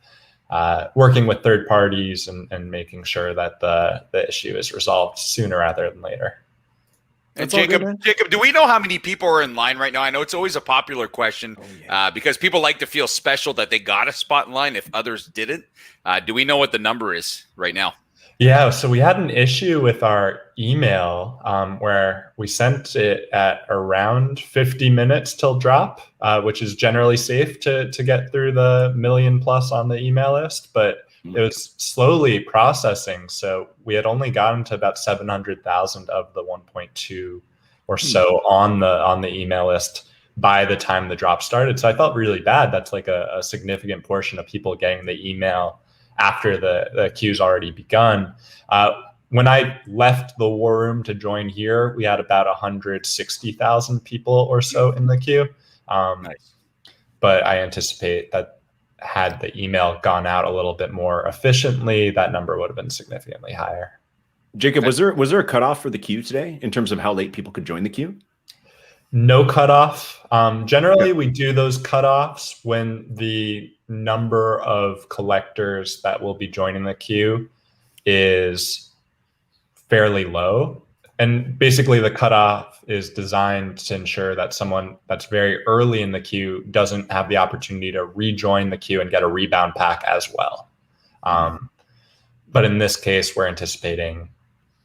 working with third parties and making sure that the issue is resolved sooner rather than later. And Jacob, do we know how many people are in line right now? I know it's always a popular question because people like to feel special that they got a spot in line if others didn't. Do we know what the number is right now? Yeah, so we had an issue with our email where we sent it at around 50 minutes till drop, which is generally safe to get through the million plus on the email list, but it was slowly processing. So we had only gotten to about 700,000 of the 1.2 or so on the email list by the time the drop started. So I felt really bad. That's like a significant portion of people getting the email after the queue's already begun. When I left the war room to join here, we had about 160,000 people or so in the queue. Nice. But I anticipate that had the email gone out a little bit more efficiently, that number would have been significantly higher. Jacob, was there a cutoff for the queue today in terms of how late people could join the queue? No cutoff. Generally, we do those cutoffs when the number of collectors that will be joining the queue is fairly low. And basically, the cutoff is designed to ensure that someone that's very early in the queue doesn't have the opportunity to rejoin the queue and get a rebound pack as well. But in this case, we're anticipating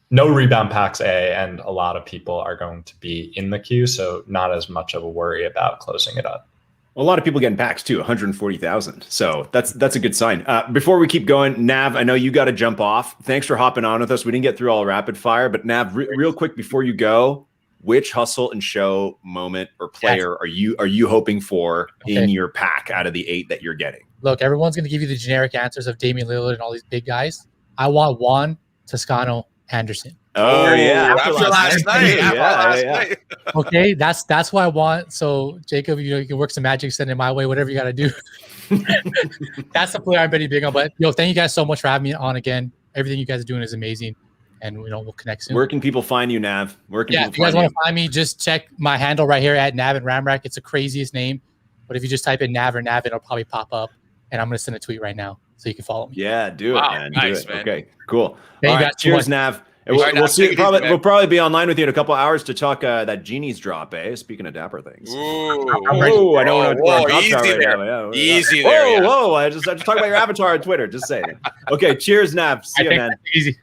no rebound packs, and a lot of people are going to be in the queue, so not as much of a worry about closing it up. A lot of people getting packs too, 140,000. So that's a good sign. Before we keep going, Nav, I know you got to jump off. Thanks for hopping on with us. We didn't get through all rapid fire, but Nav, real quick before you go, which Hustle and Show moment or player are you hoping for in your pack out of the 8 that you're getting? Look, everyone's going to give you the generic answers of Damian Lillard and all these big guys. I want Juan Toscano Anderson. Oh yeah, after last night. Okay, that's what I want. So Jacob, you can work some magic, send it my way, whatever you got to do. That's the player I'm betting big on. But thank you guys so much for having me on again. Everything you guys are doing is amazing, and we'll connect soon. Where can people find you, Nav? If you guys want to find me, just check my handle right here at Navin Ramrack. It's the craziest name, but if you just type in Nav or Navin, it'll probably pop up, and I'm gonna send a tweet right now so you can follow me. Yeah, do it, man. Nice, do it. Man. Okay, cool. Thank All you right, guys. cheers, Nav. We'll see. We'll probably be online with you in a couple hours to talk that Genie's drop, eh? Speaking of dapper things. Ooh, I know we're easy there. Right Easy there. Whoa! I just talk about your avatar on Twitter. Just saying. Okay, cheers, Nav. See you, man. Easy.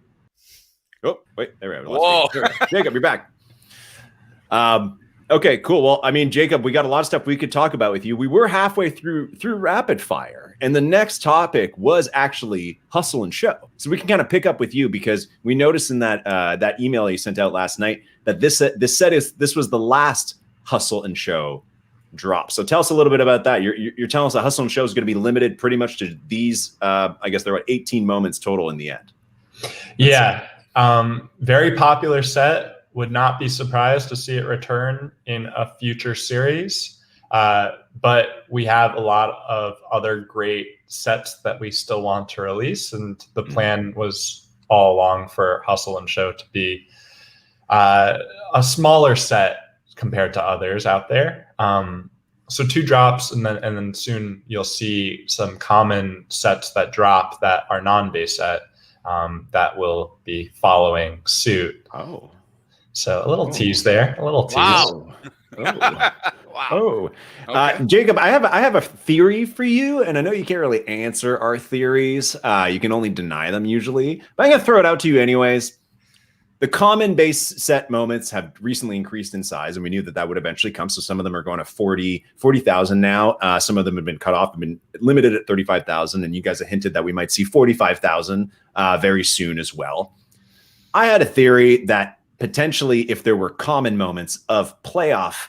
Oh, wait, there we go. Whoa, Jacob, you're back. Okay, cool. Well, I mean, Jacob, we got a lot of stuff we could talk about with you. We were halfway through rapid fire, and the next topic was actually hustle and show. So we can kind of pick up with you because we noticed in that email you sent out last night that this was the last hustle and show drop. So tell us a little bit about that. You're telling us that hustle and show is going to be limited pretty much to these. I guess there were 18 moments total in the end. Yeah, very popular set. Would not be surprised to see it return in a future series. But we have a lot of other great sets that we still want to release. And the plan was all along for Hustle and Show to be a smaller set compared to others out there. So 2 drops, and then soon you'll see some common sets that drop that are non-base set that will be following suit. Oh. So a little tease there, a little tease. Wow. Oh. Okay. Jacob, I have a theory for you, and I know you can't really answer our theories. You can only deny them usually, but I'm gonna throw it out to you anyways. The common base set moments have recently increased in size, and we knew that would eventually come. So some of them are going to 40,000 now. Some of them have been cut off, have been limited at 35,000, and you guys have hinted that we might see 45,000 very soon as well. I had a theory that potentially, if there were common moments of playoff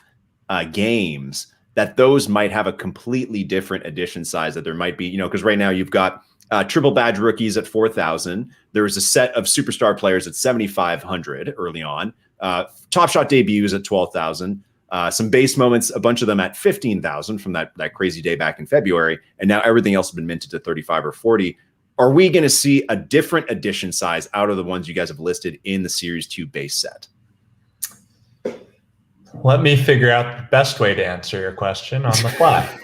games, that those might have a completely different edition size. That there might be, because right now you've got triple badge rookies at 4,000. There was a set of superstar players at 7,500 early on. Top shot debuts at 12,000. Some base moments, a bunch of them at 15,000 from that crazy day back in February, and now everything else has been minted to 35 or 40. Are we going to see a different edition size out of the ones you guys have listed in the Series 2 base set? Let me figure out the best way to answer your question on the fly.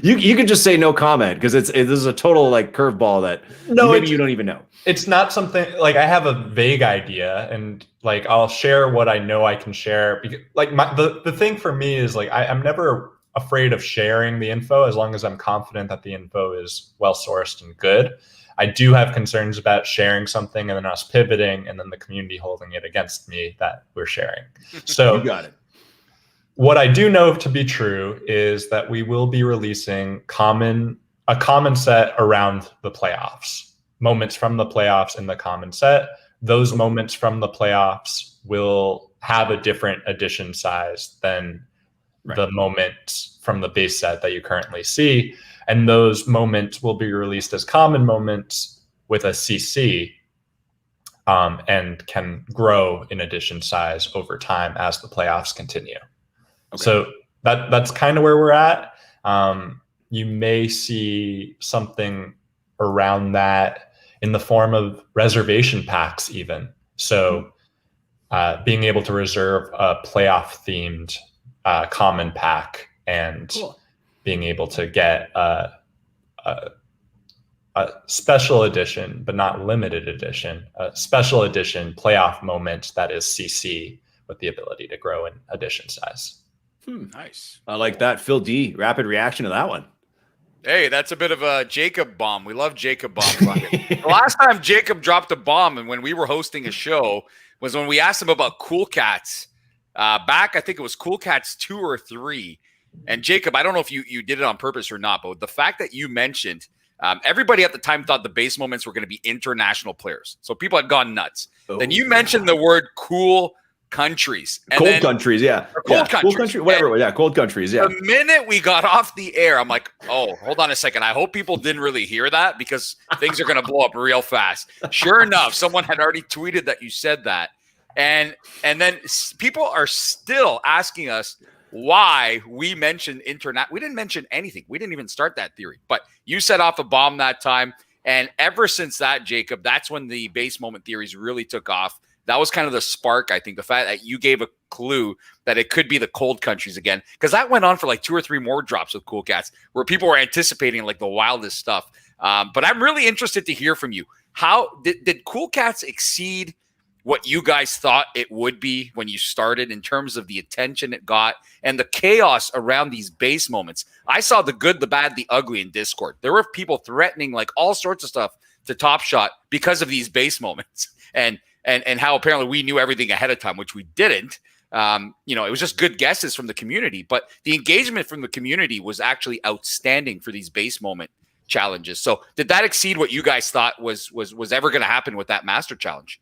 You can just say no comment because this is a total curveball that maybe you don't even know. It's not something I have a vague idea, and I'll share what I know I can share. Because the thing for me is I'm never afraid of sharing the info as long as I'm confident that the info is well sourced and good. I do have concerns about sharing something and then us pivoting and then the community holding it against me that we're sharing. So you got it. What I do know to be true is that we will be releasing a common set around the playoffs, moments from the playoffs in the common set. Those moments from the playoffs will have a different edition size than the moments from the base set that you currently see. And those moments will be released as common moments with a CC and can grow in edition size over time as the playoffs continue. Okay. So that's kind of where we're at. You may see something around that in the form of reservation packs even. So being able to reserve a playoff themed common pack and being able to get a special edition, but not limited edition, a special edition playoff moment that is CC with the ability to grow in edition size. Nice. I like that. Phil D, rapid reaction to that one. Hey, that's a bit of a Jacob bomb. We love Jacob bomb. The last time Jacob dropped a bomb and when we were hosting a show was when we asked him about Cool Cats. Back, I think it was Cool Cats 2 or 3. And Jacob, I don't know if you did it on purpose or not, but the fact that you mentioned everybody at the time thought the base moments were going to be international players. So people had gone nuts. Then you mentioned the word cool countries. Cold countries, yeah. Cold countries. Whatever, yeah, cold countries, yeah. The minute we got off the air, I'm like, oh, hold on a second. I hope people didn't really hear that because things are going to blow up real fast. Sure enough, someone had already tweeted that you said that. And then people are still asking us why we mentioned internet. We didn't mention anything. We didn't even start that theory. But you set off a bomb that time. And ever since that, Jacob, that's when the base moment theories really took off. That was kind of the spark, I think, the fact that you gave a clue that it could be the cold countries again. Because that went on for 2 or 3 more drops with Cool Cats where people were anticipating the wildest stuff. But I'm really interested to hear from you. how did Cool Cats exceed what you guys thought it would be when you started in terms of the attention it got and the chaos around these base moments? I saw the good, the bad, the ugly in Discord. There were people threatening like all sorts of stuff to Top Shot because of these base moments and how apparently we knew everything ahead of time, which we didn't. It was just good guesses from the community, but the engagement from the community was actually outstanding for these base moment challenges. So did that exceed what you guys thought was ever going to happen with that master challenge?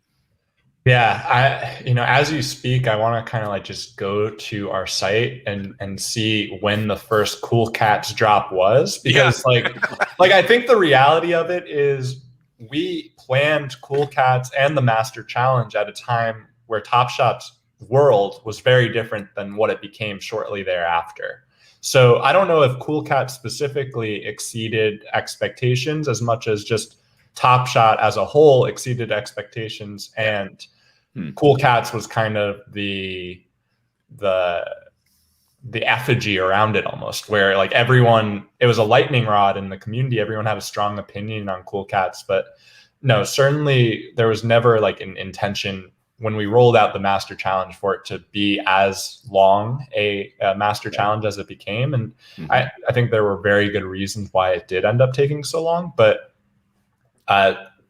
Yeah, as you speak, I want to kind of like just go to our site and see when the first Cool Cats drop was, because like I think the reality of it is we planned Cool Cats and the Master Challenge at a time where Top Shot's world was very different than what it became shortly thereafter. So I don't know if Cool Cats specifically exceeded expectations as much as just Top Shot as a whole exceeded expectations, and Cool Cats was kind of the effigy around it almost, where like everyone, it was a lightning rod in the community. Everyone had a strong opinion on Cool Cats, but no, certainly there was never like an intention when we rolled out the Master Challenge for it to be as long a Master Challenge as it became. And I think there were very good reasons why it did end up taking so long, but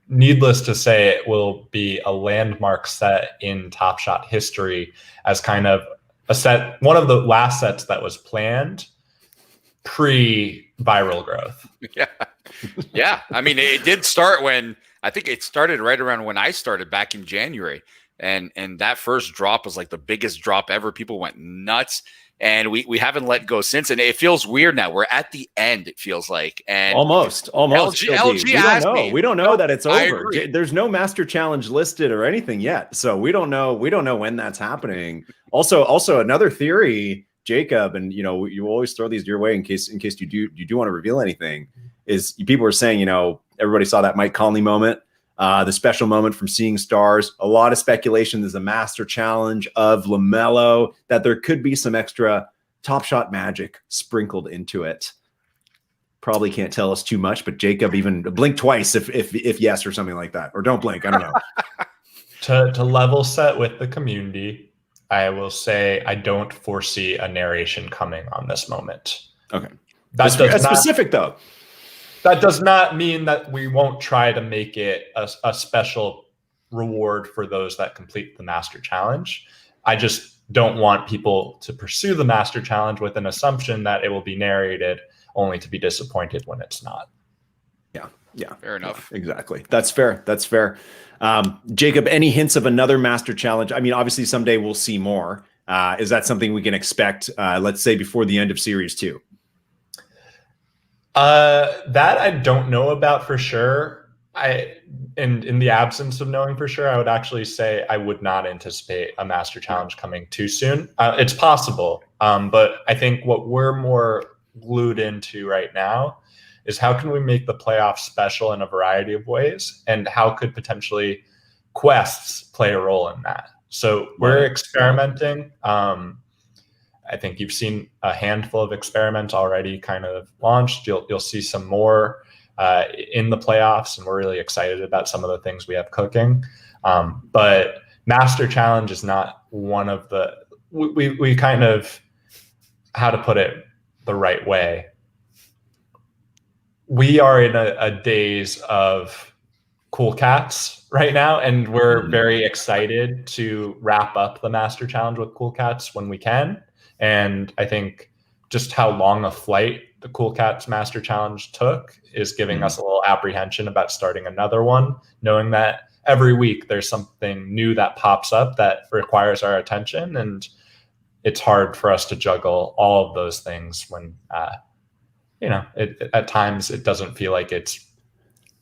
needless to say, it will be a landmark set in Top Shot history as kind of a set, one of the last sets that was planned pre-viral growth. Yeah. I mean, it did start I think it started right around when I started back in January. And that first drop was like the biggest drop ever. People went nuts. And we haven't let go since. And it feels weird now. We're at the end, it feels like. And almost. LG we don't know that it's over. There's no Master Challenge listed or anything yet. So we don't know when that's happening. Also another theory, Jacob, and you always throw these your way in case you do want to reveal anything, is people are saying, everybody saw that Mike Conley moment. The special moment from Seeing Stars. A lot of speculation. There's a Master Challenge of LaMelo, that there could be some extra Top Shot magic sprinkled into it. Probably can't tell us too much, but Jacob, even blink twice if yes or something like that, or don't blink. I don't know. To level set with the community, I will say I don't foresee a narration coming on this moment. Okay, that's specific though. That does not mean that we won't try to make it a special reward for those that complete the Master Challenge. I just don't want people to pursue the Master Challenge with an assumption that it will be narrated, only to be disappointed when it's not. Yeah. Fair enough. Yeah, exactly. That's fair. Jacob, any hints of another Master Challenge? I mean, obviously someday we'll see more. Is that something we can expect, let's say, before the end of Series 2? That I don't know about for sure. In the absence of knowing for sure, I would actually say I would not anticipate a Master Challenge coming too soon. It's possible, but I think what we're more glued into right now is how can we make the playoffs special in a variety of ways, and how could potentially quests play a role in that. So we're experimenting. I think you've seen a handful of experiments already kind of launched. You'll see some more in the playoffs, and we're really excited about some of the things we have cooking. But Master Challenge is not one of the, we kind of, how to put it the right way. We are in a days of Cool Cats right now, and we're very excited to wrap up the Master Challenge with Cool Cats when we can. And I think just how long a flight the Cool Cats Master Challenge took is giving us a little apprehension about starting another one, knowing that every week there's something new that pops up that requires our attention. And it's hard for us to juggle all of those things when, at times it doesn't feel like it's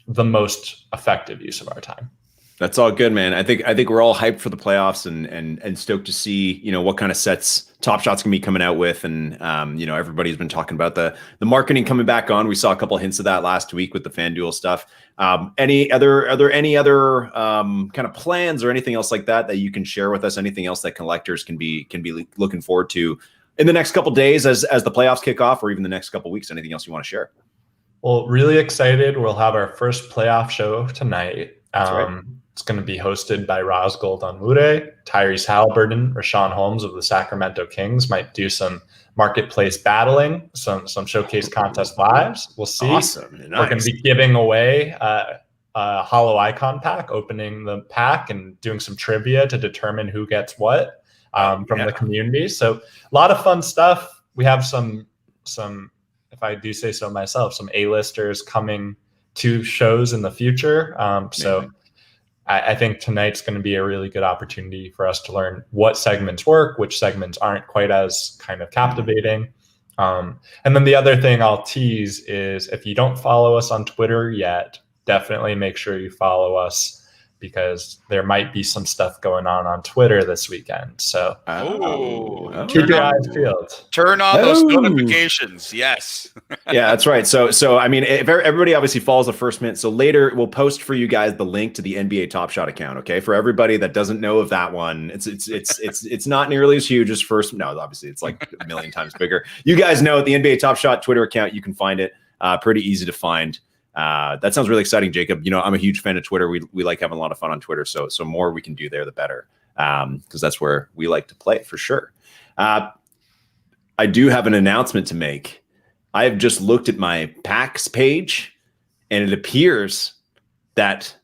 the most effective use of our time. That's all good, man. I think we're all hyped for the playoffs and stoked to see, what kind of sets Top Shot's gonna be coming out with. And everybody's been talking about the marketing coming back on. We saw a couple of hints of that last week with the FanDuel stuff. Are there any other kind of plans or anything else like that you can share with us? Anything else that collectors can be looking forward to in the next couple of days as the playoffs kick off, or even the next couple of weeks? Anything else you want to share? Well, really excited. We'll have our first playoff show tonight. Right. It's going to be hosted by Rosgold Onwure, Tyrese Halliburton, Rashawn Holmes of the Sacramento Kings might do some marketplace battling, some showcase contest lives. We'll see. Awesome. Nice. We're going to be giving away a hollow icon pack, opening the pack and doing some trivia to determine who gets what from the community. So a lot of fun stuff. We have some, if I do say so myself, some A-listers coming to shows in the future. So I think tonight's going to be a really good opportunity for us to learn what segments work, which segments aren't quite as kind of captivating. And then the other thing I'll tease is if you don't follow us on Twitter yet, definitely make sure you follow us, because there might be some stuff going on Twitter this weekend. So keep your eyes peeled. Turn on those notifications. Yes. Yeah, that's right. So I mean, if everybody obviously follows the first minute. So later we'll post for you guys the link to the NBA Top Shot account. Okay, for everybody that doesn't know of that one, it's not nearly as huge as first. No, obviously it's like a million times bigger. You guys know the NBA Top Shot Twitter account. You can find it. Pretty easy to find. That sounds really exciting, Jacob. You know, I'm a huge fan of Twitter. We like having a lot of fun on Twitter. So more we can do there, the better. Because that's where we like to play for sure. I do have an announcement to make. I have just looked at my packs page, and it appears that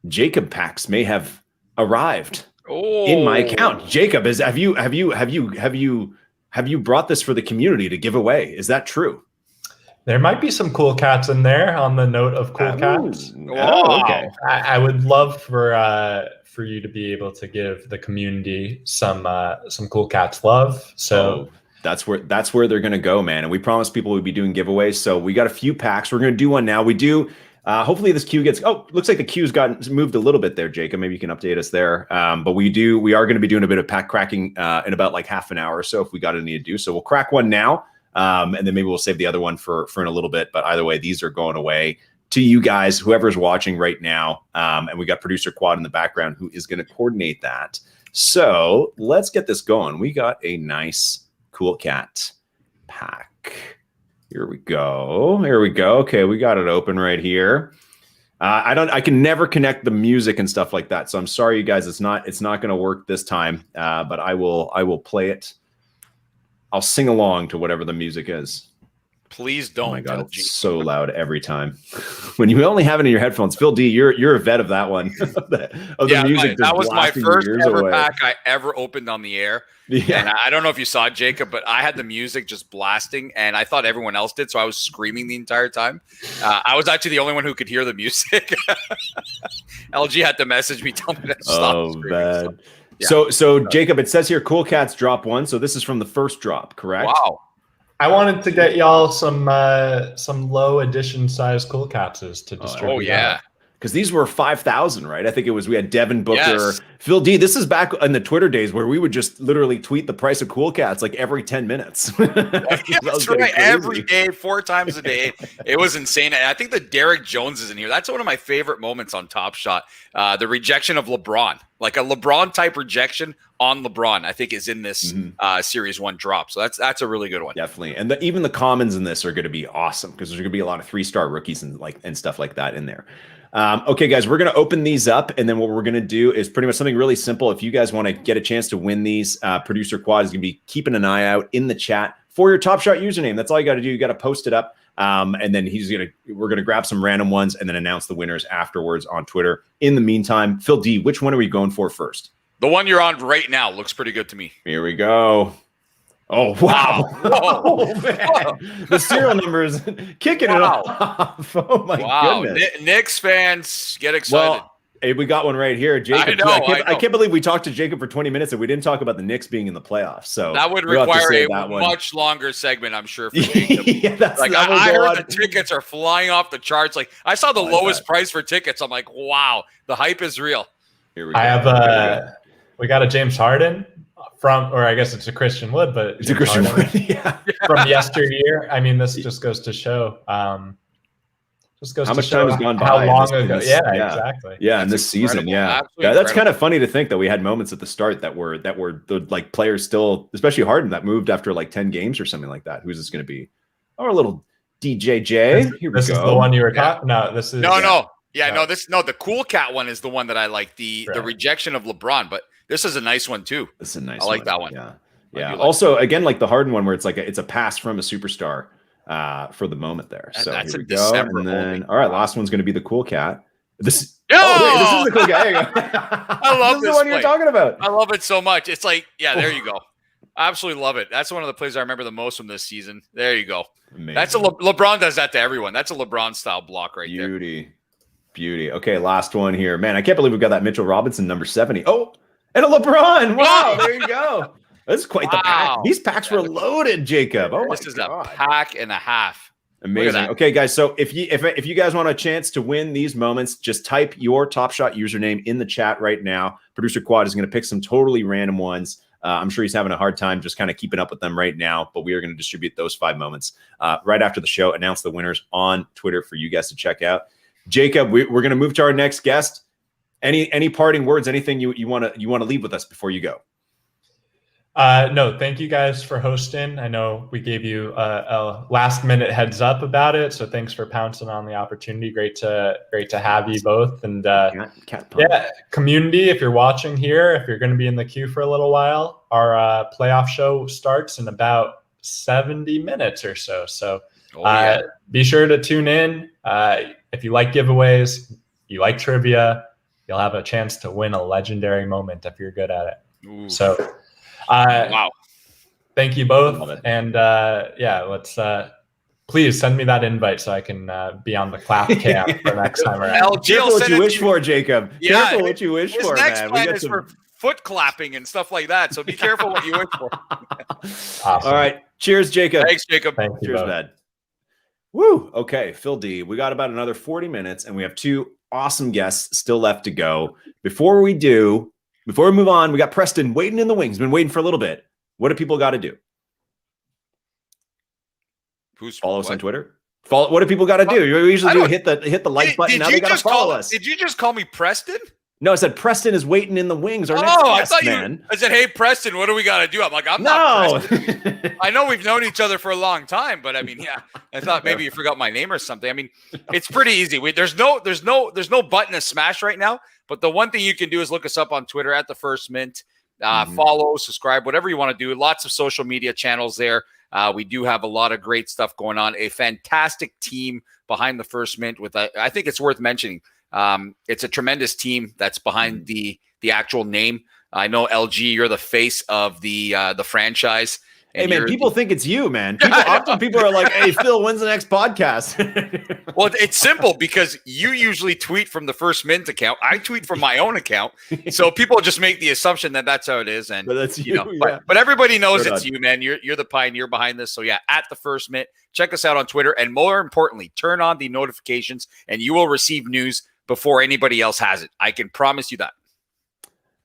Jacob packs may have arrived in my account. Jacob, have you brought this for the community to give away? Is that true? There might be some cool cats in there. On the note of cool cats, okay. I would love for you to be able to give the community some cool cats love. So that's where they're gonna go, man. And we promised people we'd be doing giveaways. So we got a few packs. We're gonna do one now. We do. Hopefully this queue gets. Oh, looks like the queue's gotten moved a little bit there, Jacob. Maybe you can update us there. But we are going to be doing a bit of pack cracking in about like half an hour or so if we got any to do. So we'll crack one now. And then maybe we'll save the other one for in a little bit. But either way, these are going away to you guys, whoever's watching right now. And we got producer Quad in the background who is going to coordinate that. So let's get this going. We got a nice Cool Cat pack. Here we go. Okay, we got it open right here. I can never connect the music and stuff like that. So I'm sorry, you guys. It's not going to work this time. But I will play it. I'll sing along to whatever the music is. Please don't. Oh my God, it's so loud every time. When you only have it in your headphones. Phil D, you're a vet of that one. The music that was my first ever pack I ever opened on the air. Yeah. And I don't know if you saw it, Jacob, but I had the music just blasting, and I thought everyone else did, so I was screaming the entire time. I was actually the only one who could hear the music. LG had to message me, tell me to stop screaming. Bad. So Jacob, it says here Cool Cats drop one. So this is from the first drop, correct? Wow. I wanted to get y'all some low edition size Cool Cats to distribute. Oh yeah. Because these were 5,000, right? I think it was, we had Devin Booker, yes. Phil D. This is back in the Twitter days where we would just literally tweet the price of Cool Cats like every 10 minutes. That's right. Every day, 4 times a day. It was insane. I think the Derek Jones is in here. That's one of my favorite moments on Top Shot. The rejection of LeBron, like a LeBron type rejection on LeBron, I think is in this Series 1 drop. So that's a really good one. Definitely. And even the commons in this are going to be awesome because there's going to be a lot of 3-star rookies and stuff like that in there. Okay, guys, we're going to open these up, and then what we're going to do is pretty much something really simple. If you guys want to get a chance to win these, producer Quad is going to be keeping an eye out in the chat for your Top Shot username. That's all you got to do. You got to post it up, and then we're going to grab some random ones and then announce the winners afterwards on Twitter. In the meantime, Phil D, which one are we going for first? The one you're on right now looks pretty good to me. Here we go. Oh, wow. Oh, man. The serial number is kicking it off. Oh, my goodness. Knicks fans, get excited. Well, hey, we got one right here. Jacob, I can't believe we talked to Jacob for 20 minutes and we didn't talk about the Knicks being in the playoffs. So that would require a much longer segment, I'm sure, for Jacob. I heard the tickets are flying off the charts. Like, I saw the lowest price for tickets. I'm like, wow, the hype is real. Here we go. I have we got a James Harden. Or I guess it's a Christian Wood, but it's a Christian Wood, from yesteryear. I mean, this just goes to show. How much time has gone by? How long ago? Exactly. Yeah, in this season, that's kind of funny to think that we had moments at the start that were the like players still, especially Harden, that moved after like 10 games or something like that. Who's this going to be? Or a little DJJ. Here we this go. Is the one you were talking. No, this is no. The Cool Cat one is the one that I like. The rejection of LeBron, but this is a nice one too. This is a nice. I like that one. Yeah. Also, again, like the Harden one, where it's like it's a pass from a superstar for the moment there. So that's here we a go. December And then, only. all right, last one's going to be the Cool Cat. This is this is the Cool Cat. There you go. I love this is the one you're talking about. I love it so much. It's like, there you go. I absolutely love it. That's one of the plays I remember the most from this season. There you go. Amazing. That's LeBron does that to everyone. That's a LeBron style block right there. Beauty. Okay, last one here. Man, I can't believe we've got that Mitchell Robinson number 70. Oh, and a LeBron. Wow, there you go. That's quite the pack. These packs were loaded, Jacob. Oh, this is a pack and a half. Amazing. Okay, guys. So if you guys want a chance to win these moments, just type your Top Shot username in the chat right now. Producer Quad is going to pick some totally random ones. I'm sure he's having a hard time just kind of keeping up with them right now, but we are going to distribute those 5 moments right after the show. Announce the winners on Twitter for you guys to check out. Jacob, we're going to move to our next guest. Any parting words? Anything you want to leave with us before you go? No, thank you guys for hosting. I know we gave you a last minute heads up about it, so thanks for pouncing on the opportunity. Great to have you both. And community, if you're watching here, if you're going to be in the queue for a little while, our playoff show starts in about 70 minutes or so. So be sure to tune in. If you like giveaways, you like trivia, you'll have a chance to win a legendary moment if you're good at it. Ooh. So. Wow. Thank you both. And let's please send me that invite so I can be on the clap cam for next time around. Careful what you wish for, Jacob. Careful what you wish for, next man. Plan is for foot clapping and stuff like that. So be careful what you wish for. Awesome. All right. Cheers, Jacob. Thanks, Jacob. Cheers, man. Woo. Okay, Phil D. We got about another 40 minutes, and we have 2 awesome guests still left to go. Before we move on, we got Preston waiting in the wings. Been waiting for a little bit. What do people got to do? Follow us on Twitter. What do people got to do? You usually do hit the like button. Now they got to follow us. Did you just call me Preston? No, I said Preston is waiting in the wings. Our next guest, I said, hey, Preston, what do we got to do? I'm like, I'm not Preston. I know we've known each other for a long time, but I mean, I thought maybe you forgot my name or something. I mean, it's pretty easy. There's no button to smash right now. But the one thing you can do is look us up on Twitter at The First Mint. Follow, subscribe, whatever you want to do. Lots of social media channels there. We do have a lot of great stuff going on. A fantastic team behind The First Mint. I think it's worth mentioning. It's a tremendous team that's behind the actual name. I know LG, you're the face of the franchise. Hey, man, people think it's you, man. People are like, hey, Phil, when's the next podcast? Well, it's simple because you usually tweet from the First Mint account. I tweet from my own account. So people just make the assumption that that's how it is. And, but that's you, but everybody knows it's you, man. You're the pioneer behind this. So, at the First Mint, check us out on Twitter. And more importantly, turn on the notifications and you will receive news before anybody else has it. I can promise you that.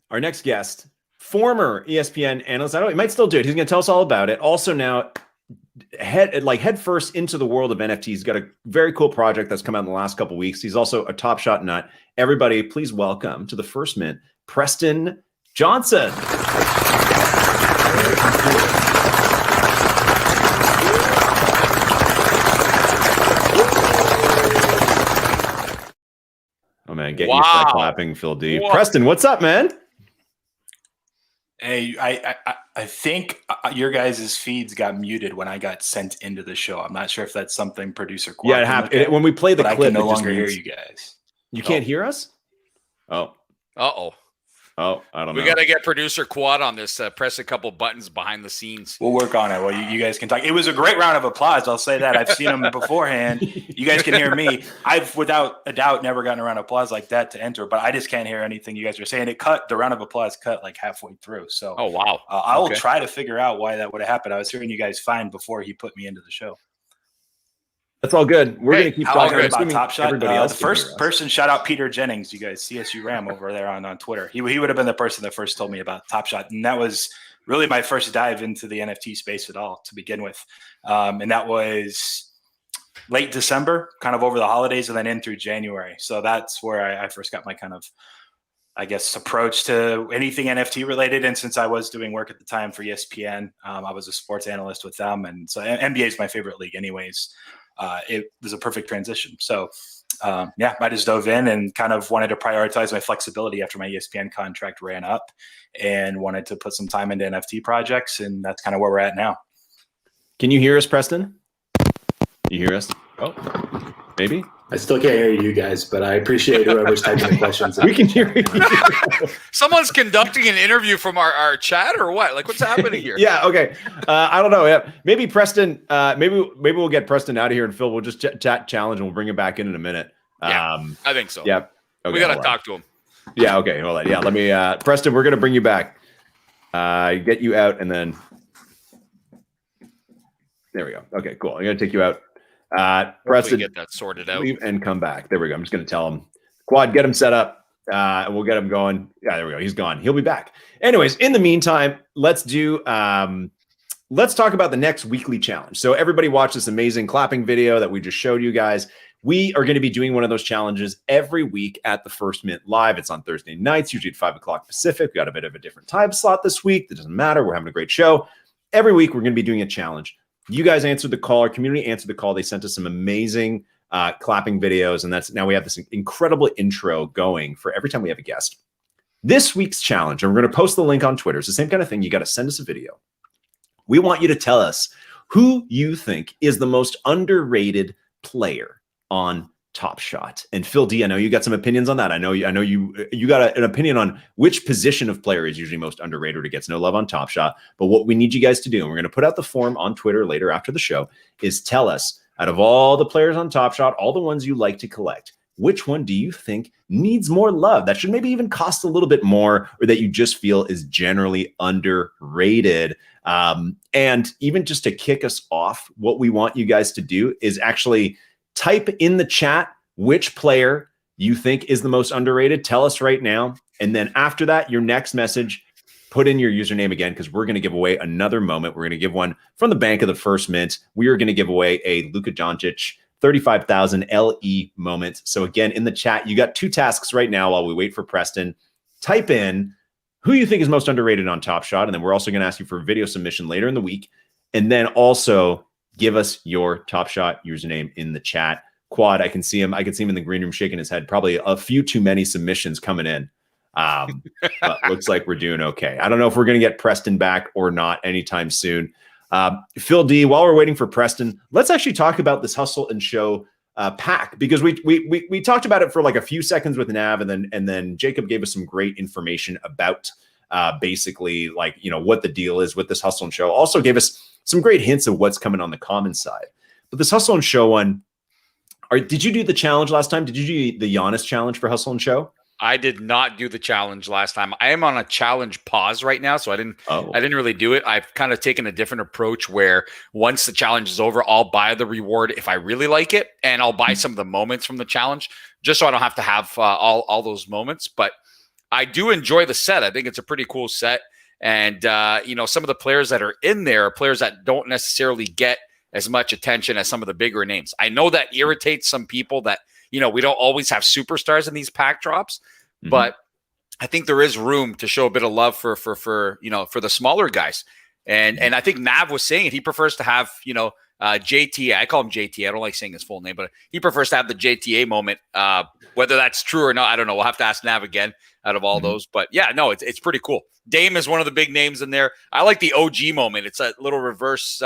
Our next guest, former ESPN analyst. He might still do it. He's going to tell us all about it. Also now head first into the world of NFTs. He's got a very cool project that's come out in the last couple of weeks. He's also a Top Shot nut. Everybody, please welcome to the First Mint, Preston Johnson. Oh man, get used to that clapping, Phil D. Whoa. Preston, what's up, man? Hey, I think your guys' feeds got muted when I got sent into the show. I'm not sure if that's something producer. Yeah, it happened. When we play the clip, I can no longer hear you guys. You can't hear us? Oh. Uh-oh. Oh, I don't know. We got to get producer Quad on this. Press a couple buttons behind the scenes. We'll work on it. Well, you guys can talk. It was a great round of applause. I'll say that. I've seen them beforehand. You guys can hear me. I've, without a doubt, never gotten a round of applause like that to enter, but I just can't hear anything you guys are saying. The round of applause cut like halfway through. So, oh, wow. I will try to figure out why that would have happened. I was hearing you guys fine before he put me into the show. That's all good. We're going to keep talking about Top Shot. The first person, shout out Peter Jennings, you guys, CSU Ram over there on Twitter. He would have been the person that first told me about Top Shot. And that was really my first dive into the NFT space at all to begin with. And that was late December, kind of over the holidays and then in through January. So that's where I first got my kind of, I guess, approach to anything NFT related. And since I was doing work at the time for ESPN, I was a sports analyst with them. And so NBA is my favorite league anyways. it was a perfect transition. So I just dove in and kind of wanted to prioritize my flexibility after my ESPN contract ran up, and wanted to put some time into NFT projects, and that's kind of where we're at now. Can you hear us, Preston? You hear us? Oh, maybe. I still can't hear you guys, but I appreciate whoever's typing the questions. We can hear you. Someone's conducting an interview from our chat or what? Like, what's happening here? Yeah. Okay. I don't know. Yeah. Maybe Preston. Maybe we'll get Preston out of here, and Phil, we'll just chat challenge, and we'll bring him back in a minute. Yeah, I think so. Yeah. Okay, we got to talk to him. Yeah. Okay. Hold on. Yeah. Let me. Preston, we're gonna bring you back. Get you out, and then there we go. Okay. Cool. I'm gonna take you out. Preston, get that sorted out. Leave and come back. There we go. I'm just going to tell him, Quad, get him set up, and we'll get him going. Yeah, there we go. He's gone. He'll be back. Anyways, in the meantime, let's talk about the next weekly challenge. So everybody watch this amazing clapping video that we just showed you guys. We are going to be doing one of those challenges every week at the First Mint Live. It's on Thursday nights, usually at 5 o'clock Pacific. We got a bit of a different time slot this week. That doesn't matter. We're having a great show. Every week, we're going to be doing a challenge. You guys answered the call. Our community answered the call. They sent us some amazing clapping videos, and now we have this incredible intro going for every time we have a guest. This week's challenge, and we're going to post the link on Twitter. It's the same kind of thing. You got to send us a video. We want you to tell us who you think is the most underrated player on Top Shot. And Phil D, I know you got some opinions on that. I know you got an opinion on which position of player is usually most underrated or gets no love on Top Shot. But what we need you guys to do, and we're going to put out the form on Twitter later after the show, is tell us, out of all the players on Top Shot, all the ones you like to collect, which one do you think needs more love? That should maybe even cost a little bit more, or that you just feel is generally underrated. And even just to kick us off, what we want you guys to do is actually type in the chat which player you think is the most underrated. Tell us right now. And then after that, your next message, put in your username again, because we're going to give away another moment. We're going to give one from the bank of the First Mint. We are going to give away a Luka Doncic 35,000 LE moment. So again, in the chat, you got 2 tasks right now while we wait for Preston. Type in who you think is most underrated on Top Shot. And then we're also going to ask you for a video submission later in the week. And then also give us your Top Shot username in the chat. Quad, I can see him in the green room shaking his head. Probably a few too many submissions coming in. But looks like we're doing okay. I don't know if we're going to get Preston back or not anytime soon. Phil D, while we're waiting for Preston, let's actually talk about this Hustle and Show pack, because we talked about it for like a few seconds with Nav, and then Jacob gave us some great information about basically like, what the deal is with this Hustle and Show. Also gave us some great hints of what's coming on the common side. But this Hustle and Show one, did you do the challenge last time? Did you do the Giannis challenge for Hustle and Show? I did not do the challenge last time. I am on a challenge pause right now, so I didn't really do it. I've kind of taken a different approach where once the challenge is over, I'll buy the reward if I really like it, and I'll buy some of the moments from the challenge just so I don't have to have all those moments. But I do enjoy the set. I think it's a pretty cool set. And, some of the players that are in there are players that don't necessarily get as much attention as some of the bigger names. I know that irritates some people that, we don't always have superstars in these pack drops, but I think there is room to show a bit of love for the smaller guys. And I think Nav was saying it. He prefers to have, JTA. I call him JTA. I don't like saying his full name, but he prefers to have the JTA moment. Whether that's true or not, I don't know. We'll have to ask Nav again out of all those. But yeah, no, it's pretty cool. Dame is one of the big names in there. I like the OG moment. It's a little reverse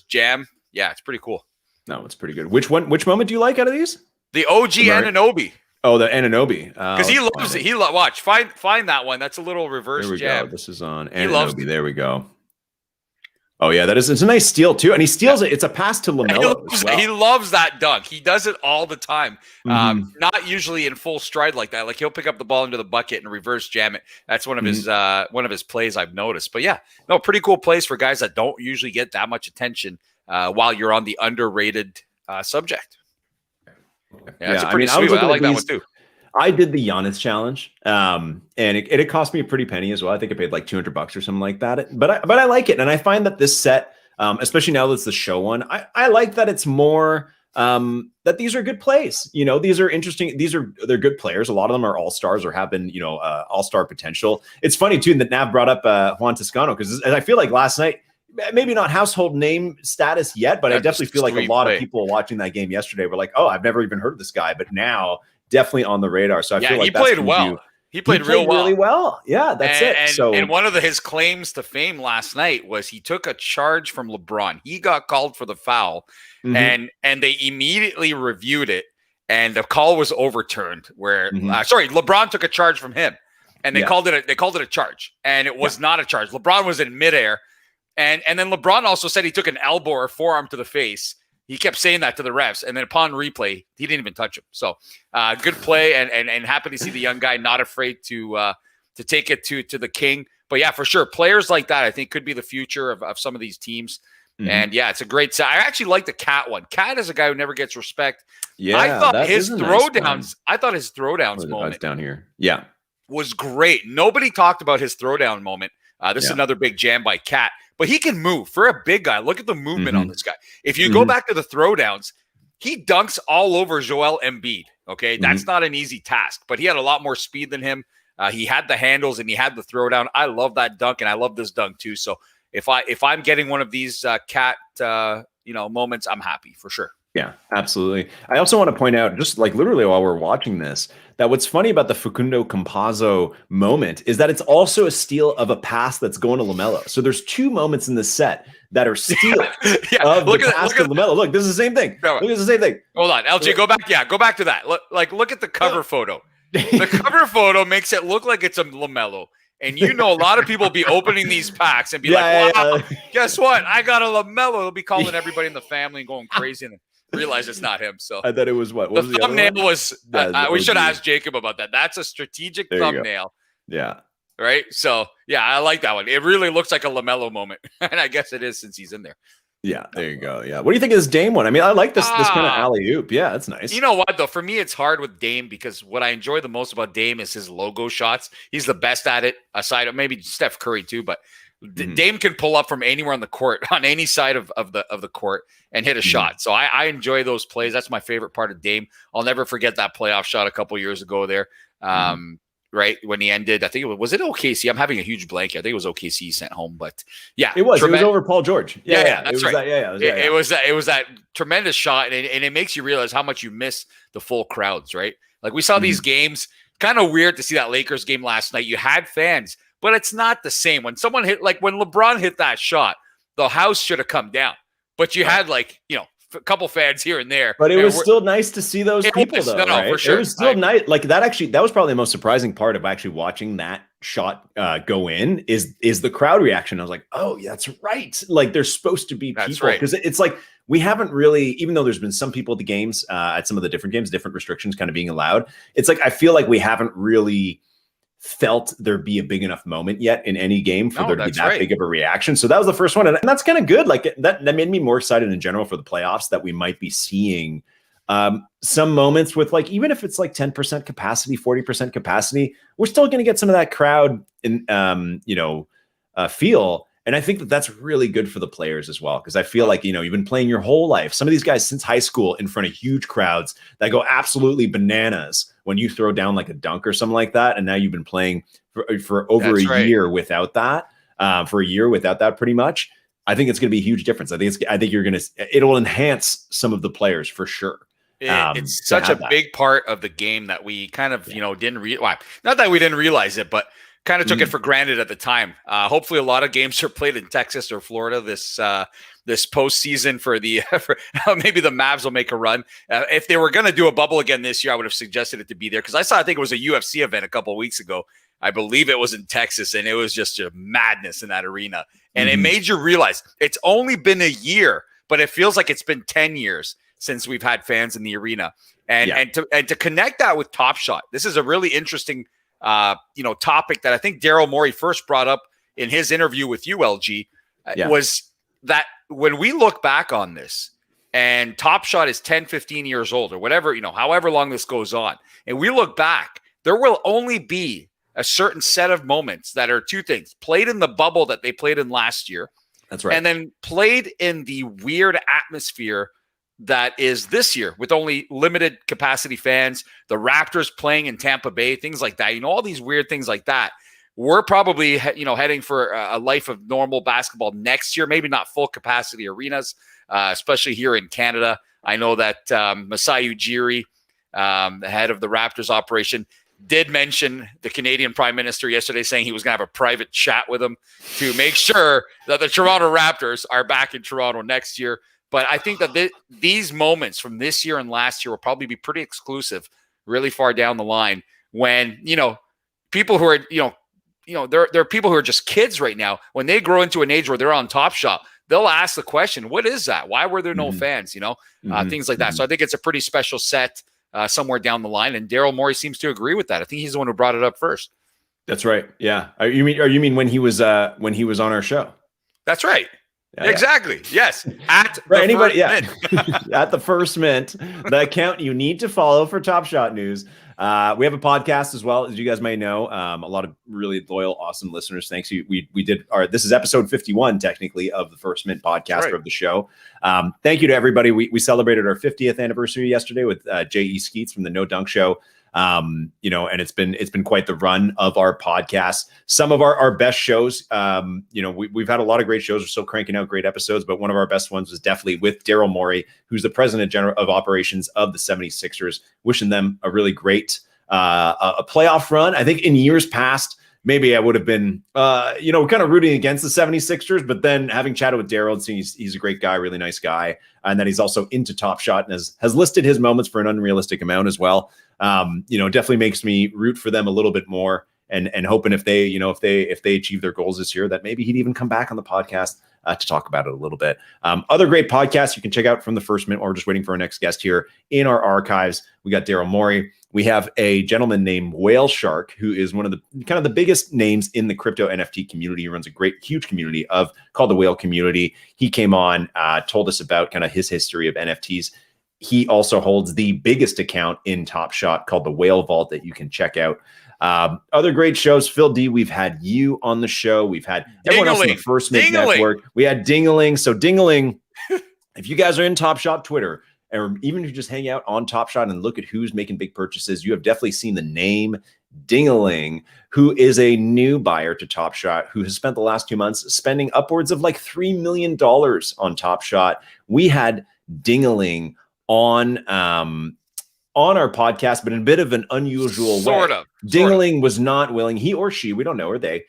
jam. Yeah, it's pretty cool. No, it's pretty good. Which moment do you like out of these? The OG Anunoby. Oh, the Anunoby. Because he loves it. Watch. Find that one. That's a little reverse jam. There we go. This is on Anunoby. There we go. Oh, yeah, it's a nice steal, too. And he steals it. It's a pass to LaMelo. He loves that dunk. He does it all the time. Not usually in full stride like that. Like, he'll pick up the ball into the bucket and reverse jam it. That's one of his plays I've noticed. But, yeah, no, pretty cool plays for guys that don't usually get that much attention while you're on the underrated subject. Yeah, it's pretty sweet. I like that one, too. I did the Giannis challenge, and it cost me a pretty penny as well. I think I paid like $200 or something like that. But I like it, and I find that this set, especially now that it's the show one, I like that it's more that these are good plays. These are interesting. They're good players. A lot of them are all stars or have been all star potential. It's funny too that Nav brought up Juan Toscano, because I feel like last night maybe not household name status yet, but I definitely feel like a lot of people watching that game yesterday were like, oh, I've never even heard of this guy, but now definitely on the radar. So I feel like he played well. He played really well. Yeah, that's it. And one of his claims to fame last night was he took a charge from LeBron. He got called for the foul, and they immediately reviewed it, and the call was overturned. LeBron took a charge from him, and they called it a charge, and it was not a charge. LeBron was in midair, and then LeBron also said he took an elbow or forearm to the face. He kept saying that to the refs, and then upon replay, he didn't even touch him. So, good play, and happy to see the young guy not afraid to take it to the king. But yeah, for sure, players like that I think could be the future of some of these teams. And yeah, it's a great set. I actually like the Cat one. Cat is a guy who never gets respect. Yeah, I thought his throwdowns. I thought his throwdowns moment down here, was great. Nobody talked about his throwdown moment. This is another big jam by Cat. But he can move for a big guy. Look at the movement on this guy. If you go back to the throwdowns, he dunks all over Joel Embiid. Okay, that's not an easy task, but he had a lot more speed than him. He had the handles and he had the throwdown. I love that dunk, and I love this dunk too. So if I'm getting one of these Cat moments, I'm happy for sure. Yeah, absolutely. I also want to point out, just like literally while we're watching this, that what's funny about the Facundo Campazzo moment is that it's also a steal of a pass that's going to LaMelo. So there's two moments in the set that are steals of the pass to LaMelo. Look, this is the same thing. Look, it's the same thing. Hold on, LG, go back. Yeah, go back to that. Look at the cover photo. The cover photo makes it look like it's a LaMelo. And a lot of people be opening these packs and be wow, guess what? I got a LaMelo. They'll be calling everybody in the family and going crazy and realize it's not him. So I thought it was what the was thumbnail was. We should ask Jacob about that. That's a strategic thumbnail. Yeah. Right. So yeah, I like that one. It really looks like a LaMelo moment, and I guess it is since he's in there. Yeah, there you go. Yeah. What do you think of this Dame one? I mean, I like this kind of alley-oop. Yeah, that's nice. You know what, though? For me, it's hard with Dame because what I enjoy the most about Dame is his logo shots. He's the best at it, aside of maybe Steph Curry too, but Dame can pull up from anywhere on the court, on any side of the court, and hit a shot. So I enjoy those plays. That's my favorite part of Dame. I'll never forget that playoff shot a couple years ago there. Right when he ended, I think was it OKC? I'm having a huge blank. I think it was OKC he sent home, but yeah, it was. It was over Paul George. Yeah, that's right. It was that tremendous shot, and it makes you realize how much you miss the full crowds. Right, like we saw these games. Kind of weird to see that Lakers game last night. You had fans, but it's not the same. When someone hit, like when LeBron hit that shot, the house should have come down, but you had a couple fans here and there. But it was still nice to see those people, though. No, for sure. It was still nice. Like that was probably the most surprising part of actually watching that shot go in is the crowd reaction. I was like, oh, yeah, that's right. Like there's supposed to be people because it's like we haven't really, even though there's been some people at the games, at some of the different games, different restrictions kind of being allowed. It's like I feel like we haven't really felt there be a big enough moment yet in any game for there to be that big of a reaction. So that was the first one. And that's kind of good. Like that made me more excited in general for the playoffs that we might be seeing some moments with like, even if it's like 10% capacity, 40% capacity, we're still going to get some of that crowd in, feel. And I think that that's really good for the players as well. Cause I feel like, you've been playing your whole life. Some of these guys since high school in front of huge crowds that go absolutely bananas when you throw down like a dunk or something like that. And now you've been playing for over a year without that, pretty much. I think it's going to be a huge difference. I think it'll enhance some of the players for sure. It's such a big part of the game that we kind of, didn't realize. Not that we didn't realize it, but kind of took it for granted at the time. Hopefully a lot of games are played in Texas or Florida this postseason for maybe the Mavs will make a run. If they were going to do a bubble again this year, I would have suggested it to be there because I think it was a UFC event a couple of weeks ago. I believe it was in Texas, and it was just a madness in that arena. And it made you realize it's only been a year, but it feels like it's been 10 years since we've had fans in the arena. And to connect that with Top Shot, this is a really interesting topic that I think Daryl Morey first brought up in his interview with you, LG, was that when we look back on this and Top Shot is 10, 15 years old or whatever, however long this goes on, and we look back, there will only be a certain set of moments that are two things: played in the bubble that they played in last year. That's right. And then played in the weird atmosphere that is this year with only limited capacity fans, the Raptors playing in Tampa Bay, things like that, all these weird things like that. we're probably, heading for a life of normal basketball next year, maybe not full capacity arenas, especially here in Canada. I know that Masai Ujiri, the head of the Raptors operation, did mention the Canadian Prime Minister yesterday, saying he was going to have a private chat with him to make sure that the Toronto Raptors are back in Toronto next year. But I think that these moments from this year and last year will probably be pretty exclusive really far down the line when, people who are, there are people who are just kids right now. When they grow into an age where they're on Top Shot, they'll ask the question, what is that? Why were there no fans? Things like that. So I think it's a pretty special set somewhere down the line. And Daryl Morey seems to agree with that. I think he's the one who brought it up first. That's right. Yeah. You mean when he was on our show? That's right. Yeah, exactly. Yeah. Yes. At anybody, at the First Mint, the account you need to follow for Top Shot news. We have a podcast as well, as you guys may know. A lot of really loyal, awesome listeners. Thanks. We did this is episode 51, technically, of the First Mint podcast of the show. Thank you to everybody. We celebrated our 50th anniversary yesterday with J.E. Skeets from the No Dunk Show. And it's been quite the run of our podcast. Some of our best shows, we've had a lot of great shows. We're still cranking out great episodes, but one of our best ones was definitely with Daryl Morey, who's the president general of operations of the 76ers, wishing them a really great, a playoff run. I think in years past, maybe I would have been, kind of rooting against the 76ers, but then having chatted with Daryl and seeing he's a great guy, really nice guy. And then he's also into Top Shot and has listed his moments for an unrealistic amount as well. Definitely makes me root for them a little bit more and hoping if they achieve their goals this year, that maybe he'd even come back on the podcast to talk about it a little bit. Other great podcasts you can check out from the First Mint, or we're just waiting for our next guest here in our archives. We got Daryl Morey. We have a gentleman named Whale Shark, who is one of the biggest names in the crypto NFT community. He runs a huge community called the Whale Community. He came on, told us about kind of his history of NFTs. He also holds the biggest account in Top Shot called the Whale Vault that you can check out. Other great shows, Phil D, we've had you on the show. We've had everyone else on the First Mint Network. We had Dingaling. So Dingaling, if you guys are in Top Shot Twitter, or even if you just hang out on Top Shot and look at who's making big purchases, you have definitely seen the name Dingaling, who is a new buyer to Top Shot, who has spent the last 2 months spending upwards of like $3 million on Top Shot. We had Dingaling on our podcast, but in a bit of an unusual way. Dingaling was not willing, he or she, we don't know, or they.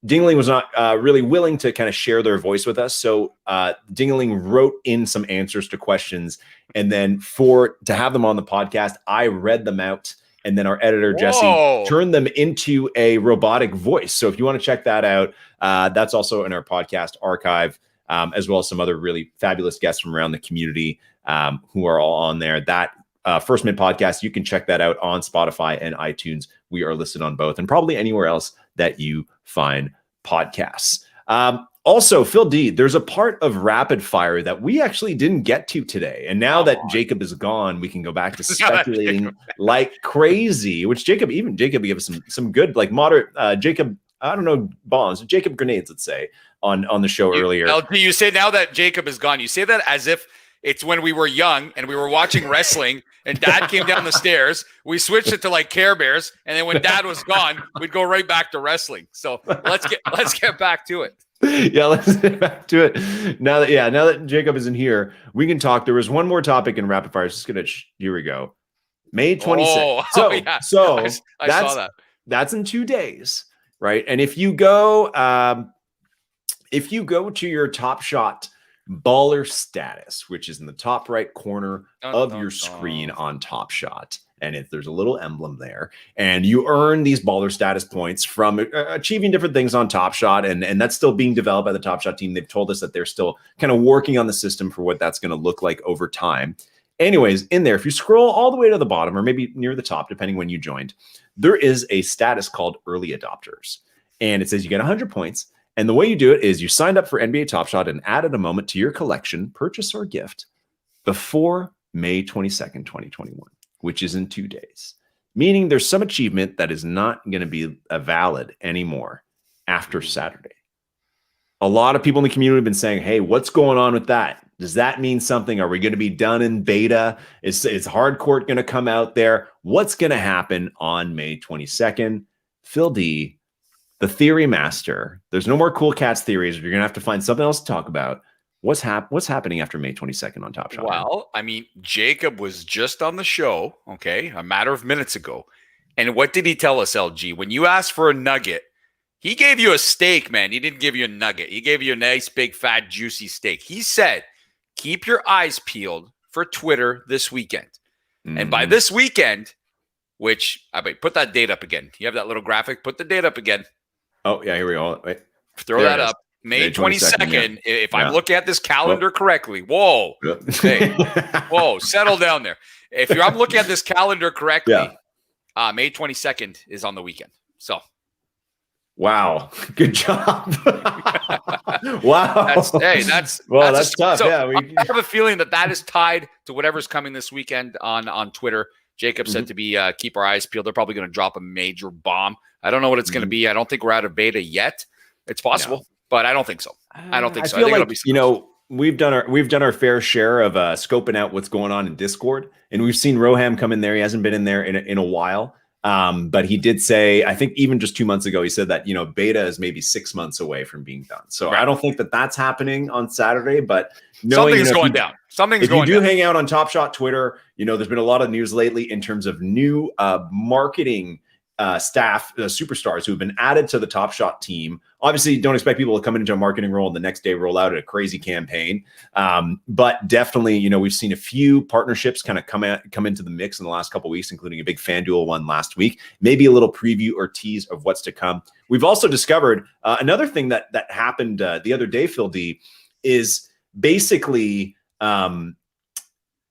Dingaling was not really willing to kind of share their voice with us. So Dingaling wrote in some answers to questions, and then to have them on the podcast, I read them out, and then our editor Jesse turned them into a robotic voice. So if you want to check that out, that's also in our podcast archive, as well as some other really fabulous guests from around the community who are all on there. That First Mint podcast, you can check that out on Spotify and iTunes. We are listed on both, and probably anywhere else that you find podcasts. Also, Phil D, there's a part of Rapid Fire that we actually didn't get to today. And now that Jacob is gone, we can go back to speculating like crazy, which Jacob gave us some good, like moderate, Jacob, I don't know, bombs, Jacob grenades, let's say, on the show earlier. You say now that Jacob is gone, you say that as if it's when we were young and we were watching wrestling and Dad came down the stairs. We switched it to like Care Bears, and then when Dad was gone, we'd go right back to wrestling. So let's get back to it. Yeah, let's get back to it. Now that Jacob isn't here, we can talk. There was one more topic in Rapid Fire. Here we go. May 26th. I saw that. That's in 2 days, right? And if you go to your Top Shot baller status, which is in the top right corner of your screen on Top Shot, and there's a little emblem there, and you earn these baller status points from achieving different things on Top Shot, and that's still being developed by the Top Shot team. They've told us that they're still kind of working on the system for what that's going to look like over time. Anyways, in there, if you scroll all the way to the bottom, or maybe near the top, depending when you joined, there is a status called Early Adopters, and it says you get 100 points. And the way you do it is you signed up for NBA Top Shot and added a moment to your collection, purchase, or gift before May 22nd, 2021, which is in 2 days. Meaning there's some achievement that is not going to be valid anymore after Saturday. A lot of people in the community have been saying, hey, what's going on with that? Does that mean something? Are we going to be done in beta? Is Hardcourt going to come out there? What's going to happen on May 22nd? Phil D, the theory master. There's no more cool cats theories. You're going to have to find something else to talk about. What's happening after May 22nd on Top Shot? Well, I mean, Jacob was just on the show, okay, a matter of minutes ago. And what did he tell us, LG? When you asked for a nugget, he gave you a steak, man. He didn't give you a nugget. He gave you a nice, big, fat, juicy steak. He said, keep your eyes peeled for Twitter this weekend. And by this weekend, which, I mean, put that date up again. You have that little graphic? Put the date up again. Oh, yeah, here we go. Wait. Throw that up. May 22nd. Yeah. If I'm looking at this calendar correctly. Whoa. Hey, whoa, settle down there. I'm looking at this calendar correctly, May 22nd is on the weekend. So. Wow. Good job. Wow. That's tough. So yeah. I have a feeling that is tied to whatever's coming this weekend on Twitter. Jacob said to be keep our eyes peeled. They're probably going to drop a major bomb. I don't know what it's going to be. I don't think we're out of beta yet. It's possible, but I don't think so. I don't think so. I feel like, we've done our fair share of scoping out what's going on in Discord, and we've seen Roham come in there. He hasn't been in there in a while. But he did say, I think even just 2 months ago, he said that, beta is maybe 6 months away from being done. So I don't think that that's happening on Saturday, but something's going down. If you do hang out on Top Shot Twitter, there's been a lot of news lately in terms of new marketing staff, superstars who have been added to the Top Shot team. Obviously, don't expect people to come into a marketing role and the next day roll out a crazy campaign. But definitely, we've seen a few partnerships kind of come into the mix in the last couple of weeks, including a big FanDuel one last week. Maybe a little preview or tease of what's to come. We've also discovered another thing that happened the other day, Phil D, is basically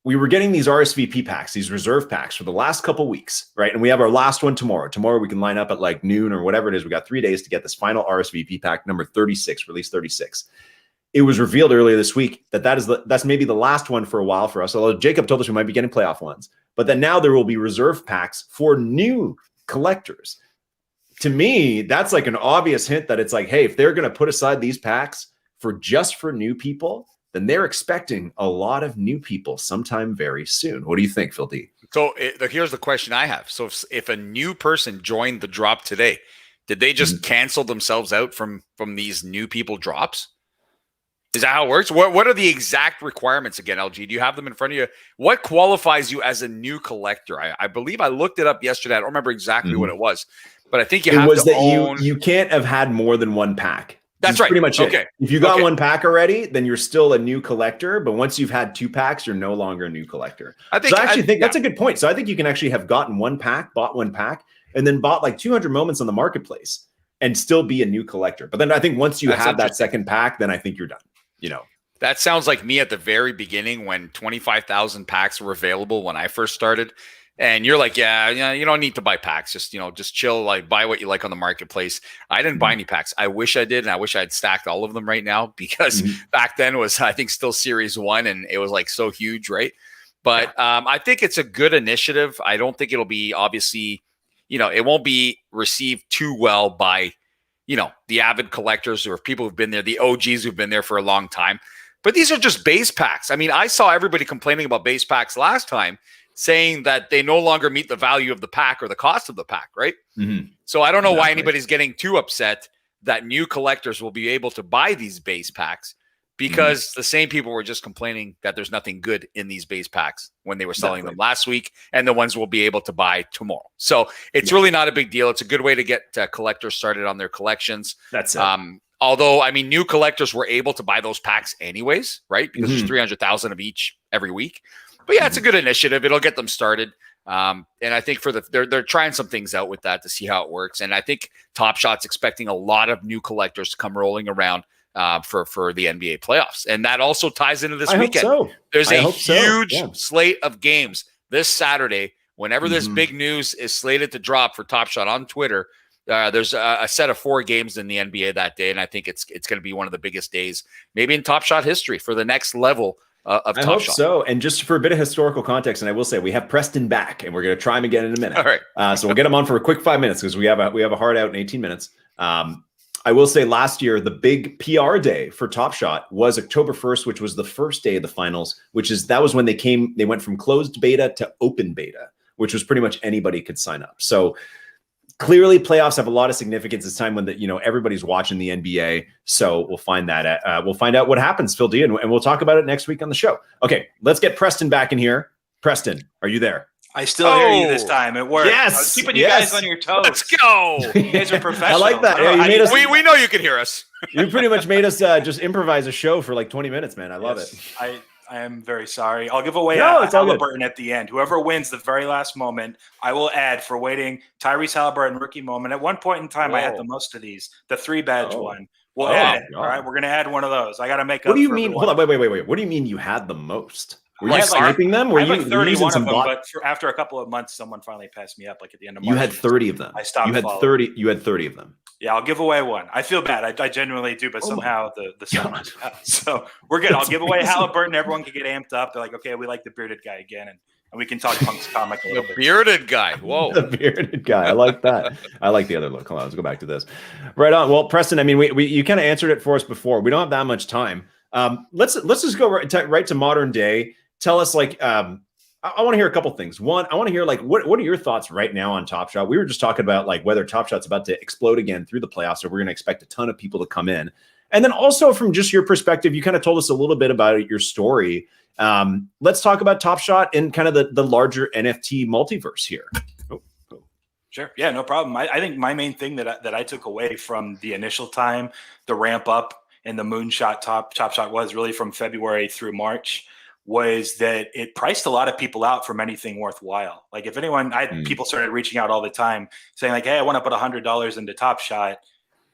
we were getting these RSVP packs, these reserve packs for the last couple weeks, right? And we have our last one tomorrow. Tomorrow we can line up at like noon or whatever it is. We got 3 days to get this final RSVP pack, number 36, release 36. It was revealed earlier this week that's maybe the last one for a while for us. Although Jacob told us we might be getting playoff ones, but then now there will be reserve packs for new collectors. To me, that's like an obvious hint that it's like, hey, if they're going to put aside these packs for new people, then they're expecting a lot of new people sometime very soon. What do you think, Phil D? So here's the question I have. So if a new person joined the drop today, did they just cancel themselves out from these new people drops? Is that how it works? What are the exact requirements again, LG? Do you have them in front of you? What qualifies you as a new collector? I believe I looked it up yesterday. I don't remember exactly what it was, but I think you can't have had more than one pack. That's right. Pretty much it. If you got one pack already, then you're still a new collector. But once you've had 2 packs, you're no longer a new collector. I think that's a good point. So I think you can actually have gotten one pack, bought one pack, and then bought like 200 moments on the marketplace and still be a new collector. But then I think once you have that second pack, then I think you're done. That sounds like me at the very beginning when 25,000 packs were available when I first started. And you're like, yeah, you don't need to buy packs. Just chill, like buy what you like on the marketplace. I didn't buy any packs. I wish I did. And I wish I had stacked all of them right now because back then was, I think, still Series 1 and it was like so huge, right? But I think it's a good initiative. I don't think it'll be obviously, it won't be received too well by, the avid collectors or people who've been there, the OGs who've been there for a long time. But these are just base packs. I mean, I saw everybody complaining about base packs last time, saying that they no longer meet the value of the pack or the cost of the pack, right? So I don't know why anybody's getting too upset that new collectors will be able to buy these base packs because the same people were just complaining that there's nothing good in these base packs when they were selling them last week, and the ones we'll be able to buy tomorrow. So it's really not a big deal. It's a good way to get collectors started on their collections. That's it. Although, I mean, new collectors were able to buy those packs anyways, right? Because there's 300,000 of each every week. But yeah, it's a good initiative. It'll get them started. And I think they're trying some things out with that to see how it works. And I think Top Shot's expecting a lot of new collectors to come rolling around for the NBA playoffs. And that also ties into this weekend. Hope so. There's a huge slate of games this Saturday. Whenever this big news is slated to drop for Top Shot on Twitter, there's a set of 4 games in the NBA that day. And I think it's going to be one of the biggest days, maybe in Top Shot history, for the next level of Top Shot. I hope so. And just for a bit of historical context, and I will say we have Preston back, and we're going to try him again in a minute. All right. So we'll get him on for a quick 5 minutes because we have a hard out in 18 minutes. I will say last year, the big PR day for Top Shot was October 1st, which was the first day of the finals, that was when they went from closed beta to open beta, which was pretty much anybody could sign up. So clearly playoffs have a lot of significance. It's time when everybody's watching the NBA. So we'll find out what happens, Phil D, and we'll talk about it next week on the show. Okay, let's get Preston back in here. Preston, are you there? I still hear you this time. It worked. Yes. I was keeping you guys on your toes. Let's go. You guys are professionals. I like that. Yeah, we know you can hear us. You pretty much made us just improvise a show for like 20 minutes, man. I love it. I am very sorry. I'll give away Halliburton at the end. Whoever wins the very last moment, I will add for waiting. Tyrese Halliburton rookie moment. At one point in time, I had the most of these. The 3-badge one. We'll add it. All right, we're gonna add one of those. I got to make. What do you mean? Hold on, wait. What do you mean you had the most? Were you sniping them? Were you 31 of them? But after a couple of months, someone finally passed me up. Like at the end of March, you had 30 of them. I stopped. You had 30. You had 30 of them. Yeah, I'll give away one. I feel bad. I genuinely do, but somehow the so we're good. I'll give away Halliburton. Everyone can get amped up. They're like, okay, we like the bearded guy again, and we can talk Punk's comic a little bit. The bearded guy. Whoa. The bearded guy. I like that. I like the other look. Hold on, let's go back to this. Right on. Well, Preston, I mean, you kind of answered it for us before. We don't have that much time. Let's just go right to modern day. Tell us, like, I want to hear a couple things. One, I want to hear, like, what are your thoughts right now on Top Shot? We were just talking about, like, whether Top Shot's about to explode again through the playoffs, or we're going to expect a ton of people to come in. And then also from just your perspective, you kind of told us a little bit about your story. Let's talk about Top Shot and kind of the larger NFT multiverse here. Sure. Yeah, no problem. I think my main thing that I took away from the initial time, the ramp up and the moonshot Top Shot was really from February through March, was that it priced a lot of people out from anything worthwhile. Like if anyone, people started reaching out all the time saying like, hey, I want to put $100 into Top Shot.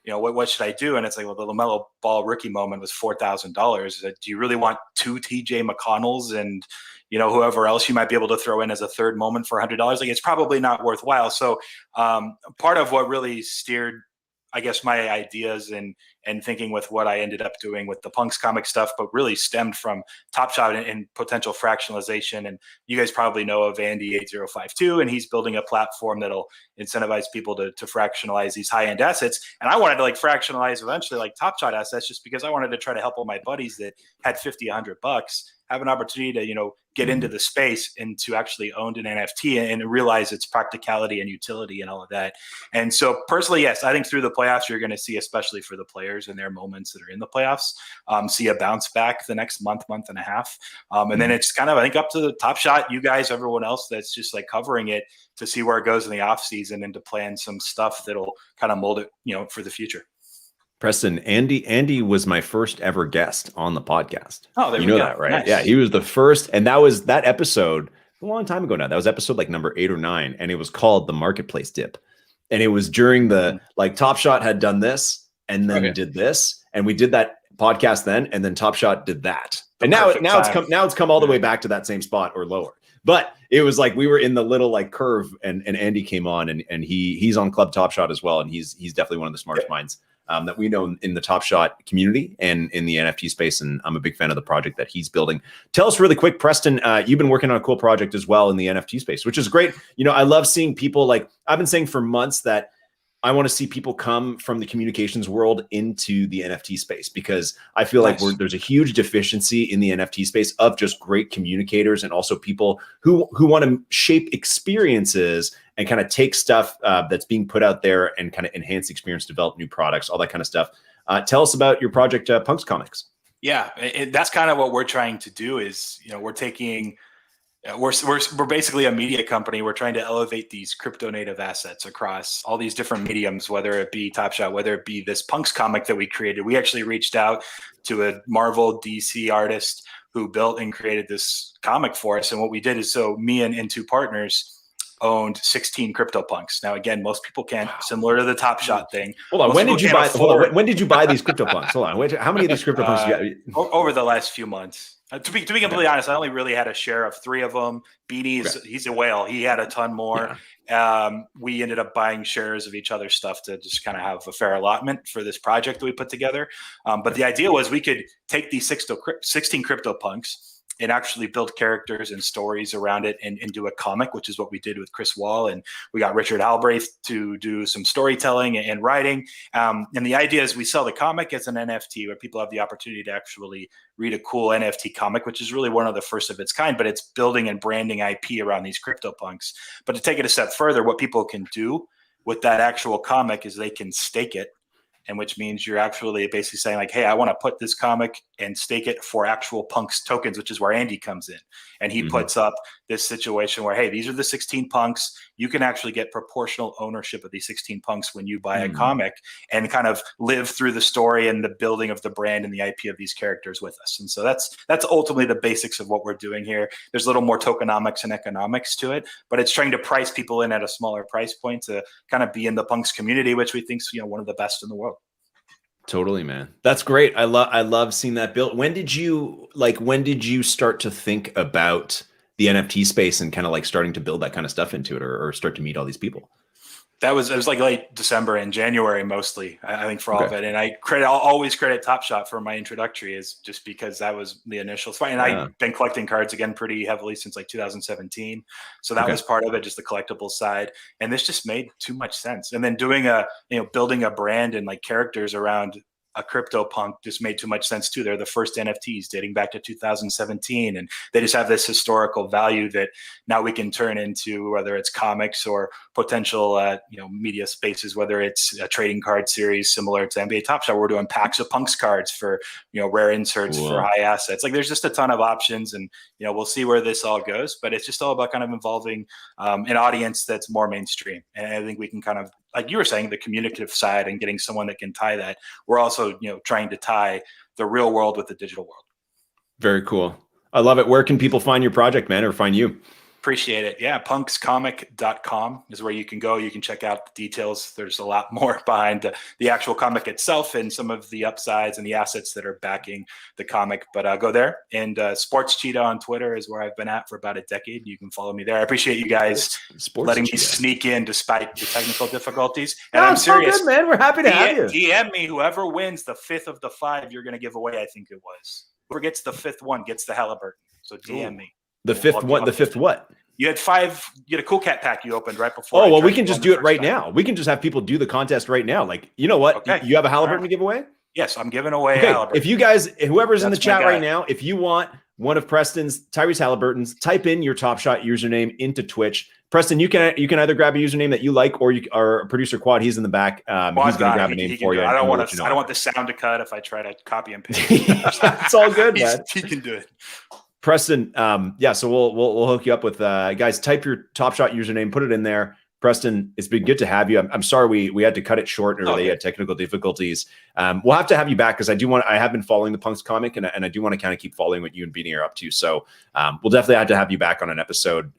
What should I do? And it's like, well, the LaMelo Ball rookie moment was $4,000. Do you really want 2 TJ McConnells and, whoever else you might be able to throw in as a third moment for $100? Like it's probably not worthwhile. So part of what really steered, I guess, my ideas and thinking with what I ended up doing with the Punks comic stuff, but really stemmed from Top Shot and potential fractionalization. And you guys probably know of Andy8052, and he's building a platform that'll incentivize people to fractionalize these high-end assets. And I wanted to fractionalize eventually like Top Shot assets, just because I wanted to try to help all my buddies that had $50, $100 have an opportunity to, get into the space and to actually own an NFT and realize its practicality and utility and all of that. And so personally, yes, I think through the playoffs, you're going to see, especially for the players and their moments that are in the playoffs, see a bounce back the next month and a half. And then it's kind of, I think, up to the Top Shot, you guys, everyone else that's just covering it, to see where it goes in the off season and to plan some stuff that'll kind of mold it, for the future. Preston, Andy was my first ever guest on the podcast. Oh, there you we know go. that, right? Nice. Yeah, he was the first, and that episode a long time ago now. That was episode number 8 or 9, and it was called The Marketplace Dip. And it was during the Top Shot had done this and then did this, and we did that podcast then, and then Top Shot did that. And now it's come all the way back to that same spot or lower. But it was we were in the little curve, and Andy came on, and he's on Club Top Shot as well, and he's definitely one of the smartest minds that we know in the Top Shot community and in the NFT space. And I'm a big fan of the project that he's building. Tell us really quick, Preston, you've been working on a cool project as well in the NFT space, which is great. I love seeing people, I've been saying for months that I want to see people come from the communications world into the NFT space, because I feel there's a huge deficiency in the NFT space of just great communicators, and also people who want to shape experiences and kind of take stuff that's being put out there and kind of enhance the experience, develop new products, all that kind of stuff. Tell us about your project, Punks Comics. Yeah, that's kind of what we're trying to do is, we're taking... We're basically a media company. We're trying to elevate these crypto native assets across all these different mediums, whether it be Top Shot, whether it be this Punks comic that we created. We actually reached out to a Marvel DC artist who built and created this comic for us. And what we did is, so me and 2 partners owned 16 CryptoPunks. Now, again, most people can't, similar to the Top Shot thing. Hold on. When did you buy these CryptoPunks? Hold on. How many of these CryptoPunks you got? Over the last few months. To be completely honest, I only really had a share of 3 of them. Beanie's, he's a whale. He had a ton more. Yeah. We ended up buying shares of each other's stuff to just kind of have a fair allotment for this project that we put together. But the idea was we could take these 16 CryptoPunks and actually build characters and stories around it and do a comic, which is what we did with Chris Wall. And we got Richard Albraith to do some storytelling and writing. And the idea is we sell the comic as an NFT, where people have the opportunity to actually read a cool NFT comic, which is really one of the first of its kind, but it's building and branding IP around these CryptoPunks. But to take it a step further, what people can do with that actual comic is they can stake it. And which means you're actually basically saying like, hey, I want to put this comic and stake it for actual Punks tokens, which is where Andy comes in. And he puts up this situation where, hey, these are the 16 Punks. You can actually get proportional ownership of these 16 Punks when you buy a comic and kind of live through the story and the building of the brand and the IP of these characters with us. And so that's ultimately the basics of what we're doing here. There's a little more tokenomics and economics to it, but it's trying to price people in at a smaller price point to kind of be in the Punks community, which we think is, one of the best in the world. Totally, man. That's great. I love seeing that built. When did you start to think about the NFT space and kind of like starting to build that kind of stuff into it, or start to meet all these people? It was like late December and January mostly, I think, for all of it. And I'll always credit Top Shot for my introductory, is just because that was the initial spot. And I've been collecting cards again pretty heavily since like 2017. So that was part of it, just the collectible side. And this just made too much sense. And then doing building a brand and like characters around a CryptoPunk just made too much sense too. They're the first NFTs dating back to 2017, and they just have this historical value that now we can turn into, whether it's comics or potential media spaces, whether it's a trading card series similar to NBA Top Shot. We're doing packs of Punks cards for rare inserts for high assets. Like there's just a ton of options, and we'll see where this all goes. But it's just all about kind of involving an audience that's more mainstream, and I think we can kind of, like you were saying, the communicative side and getting someone that can tie that. We're also, trying to tie the real world with the digital world. Very cool. I love it. Where can people find your project, man, or find you? Appreciate it. Yeah. punkscomic.com is where you can go. You can check out the details. There's a lot more behind the actual comic itself and some of the upsides and the assets that are backing the comic. But go there. And Sports Cheetah on Twitter is where I've been at for about a decade. You can follow me there. I appreciate you guys letting me sneak in despite the technical difficulties. And I'm serious, good, man. We're happy to have you. DM me. Whoever wins the 5th of the 5 you're going to give away, I think it was. Whoever gets the 5th one gets the Halliburton. So DM me. The 5th one. The 5th what? You had 5. You had a Cool Cat pack you opened right before. Oh, well, we can just do it right now. We can just have people do the contest right now. Like, you know what? Okay. You have a Halliburton to give away? Yes, I'm giving away a Halliburton. If you guys, whoever's in the chat right now, if you want one of Preston's Tyrese Halliburtons, type in your Top Shot username into Twitch. Preston, you can either grab a username that you like, or our producer Quad, he's in the back. He's going to grab a name for you. I don't want the sound to cut if I try to copy and paste. It's all good, man. He can do it. Preston, so we'll hook you up with guys. Type your Top Shot username, put it in there. Preston, it's been good to have you. I'm sorry we had to cut it short early. Had technical difficulties. We'll have to have you back because I have been following the Punks comic, and I do want to kind of keep following what you and Beanie are up to. So we'll definitely have to have you back on an episode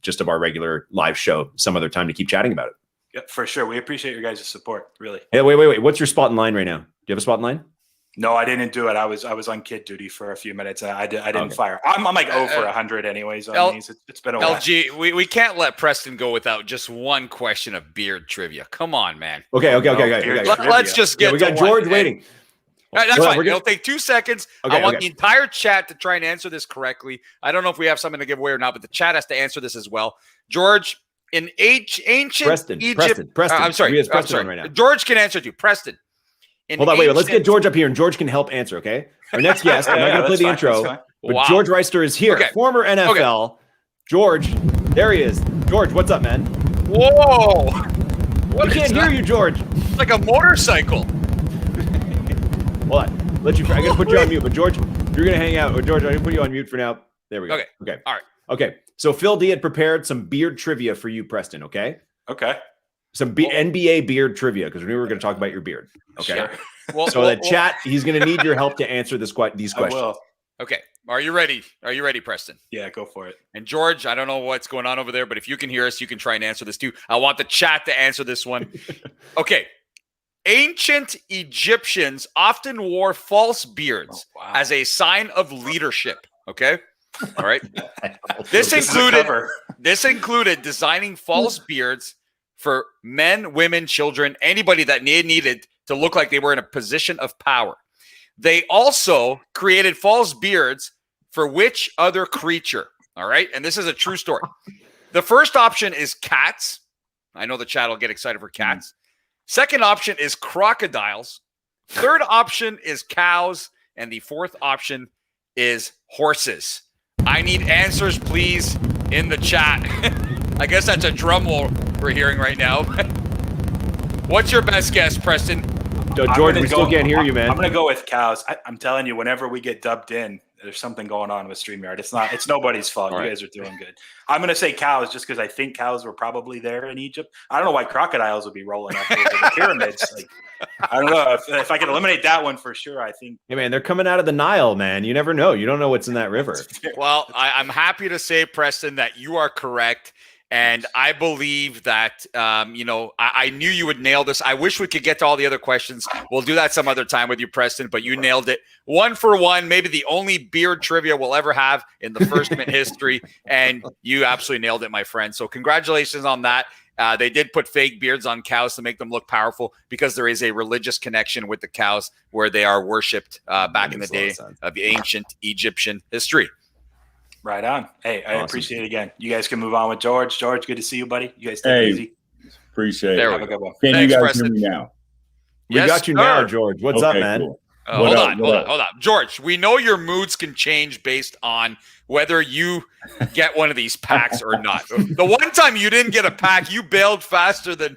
just of our regular live show some other time to keep chatting about it. Yeah, for sure. We appreciate your guys' support, really. Hey, wait. What's your spot in line right now? Do you have a spot in line? No, I didn't do it. I was on kid duty for a few minutes. I didn't fire. I'm like 0 for 100 anyways on these. It's been a while. LG, we can't let Preston go without just one question of beard trivia. Come on, man. Okay. Let's just get. We got George waiting. That's fine. It'll take 2 seconds. I want the entire chat to try and answer this correctly. I don't know if we have something to give away or not, but the chat has to answer this as well. George, in ancient Egypt. Preston. I'm sorry. Preston right now. George can answer to Preston. Hold on, wait. Let's get George up here, and George can help answer, okay? Our next guest, I'm not going to play the intro, but George Wrighster is here, former NFL. George, there he is. George, what's up, man? Whoa! We can't hear you, George. It's like a motorcycle. Hold on. I'm going to put you on mute, but George, you're going to hang out. George, I'm going to put you on mute for now. There we go. Okay. All right. Okay. So Phil D had prepared some beard trivia for you, Preston, okay? Okay. Some NBA beard trivia, because we were going to talk about your beard. Okay. Sure. Well, chat, he's going to need your help to answer these questions. I will. Okay. Are you ready? Are you ready, Preston? Yeah, go for it. And George, I don't know what's going on over there, but if you can hear us, you can try and answer this too. I want the chat to answer this one. Okay. Ancient Egyptians often wore false beards as a sign of leadership. Okay. All right. This included designing false beards for men, women, children, anybody that needed to look like they were in a position of power. They also created false beards for which other creature? All right. And this is a true story. The first option is cats. I know the chat will get excited for cats. Second option is crocodiles. Third option is cows. And the fourth option is horses. I need answers, please, in the chat. I guess that's a drum roll we're hearing right now. What's your best guess, Preston? George, we still can't hear you, man. I'm going to go with cows. I'm telling you, whenever we get dubbed in, there's something going on with StreamYard. It's nobody's fault. You guys are doing good. I'm going to say cows just because I think cows were probably there in Egypt. I don't know why crocodiles would be rolling up over the pyramids. Like, I don't know. If I can eliminate that one for sure, I think. Hey, man, they're coming out of the Nile, man. You never know. You don't know what's in that river. Well, I'm happy to say, Preston, that you are correct. And I believe that, I knew you would nail this. I wish we could get to all the other questions. We'll do that some other time with you, Preston, but you nailed it. 1 for 1, maybe the only beard trivia we'll ever have in the First Mint history. And you absolutely nailed it, my friend. So congratulations on that. They did put fake beards on cows to make them look powerful because there is a religious connection with the cows where they are worshipped back in the day of the ancient Egyptian history. Right on. Hey, I appreciate it again. You guys can move on with George. George, good to see you, buddy. You guys take it easy. Appreciate it. Have a good one. Can you guys hear me now? We got you now, George. What's up, man? Cool. Hold on. George, we know your moods can change based on whether you get one of these packs or not. The one time you didn't get a pack, you bailed faster than,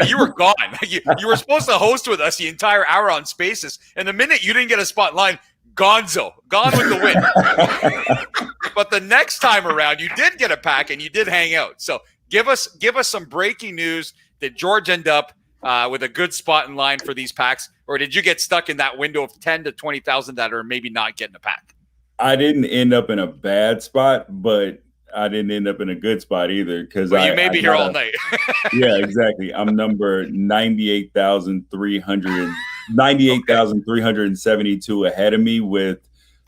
you were gone. You were supposed to host with us the entire hour on Spaces, and the minute you didn't get a spot in line, gonzo, gone with the win. But the next time around, you did get a pack and you did hang out. So give us some breaking news. Did George end up with a good spot in line for these packs, or did you get stuck in that window of 10 to 20,000 that are maybe not getting a pack? I didn't end up in a bad spot, but I didn't end up in a good spot either because you may be here all night. Yeah, exactly. I'm number 98,372 ahead of me with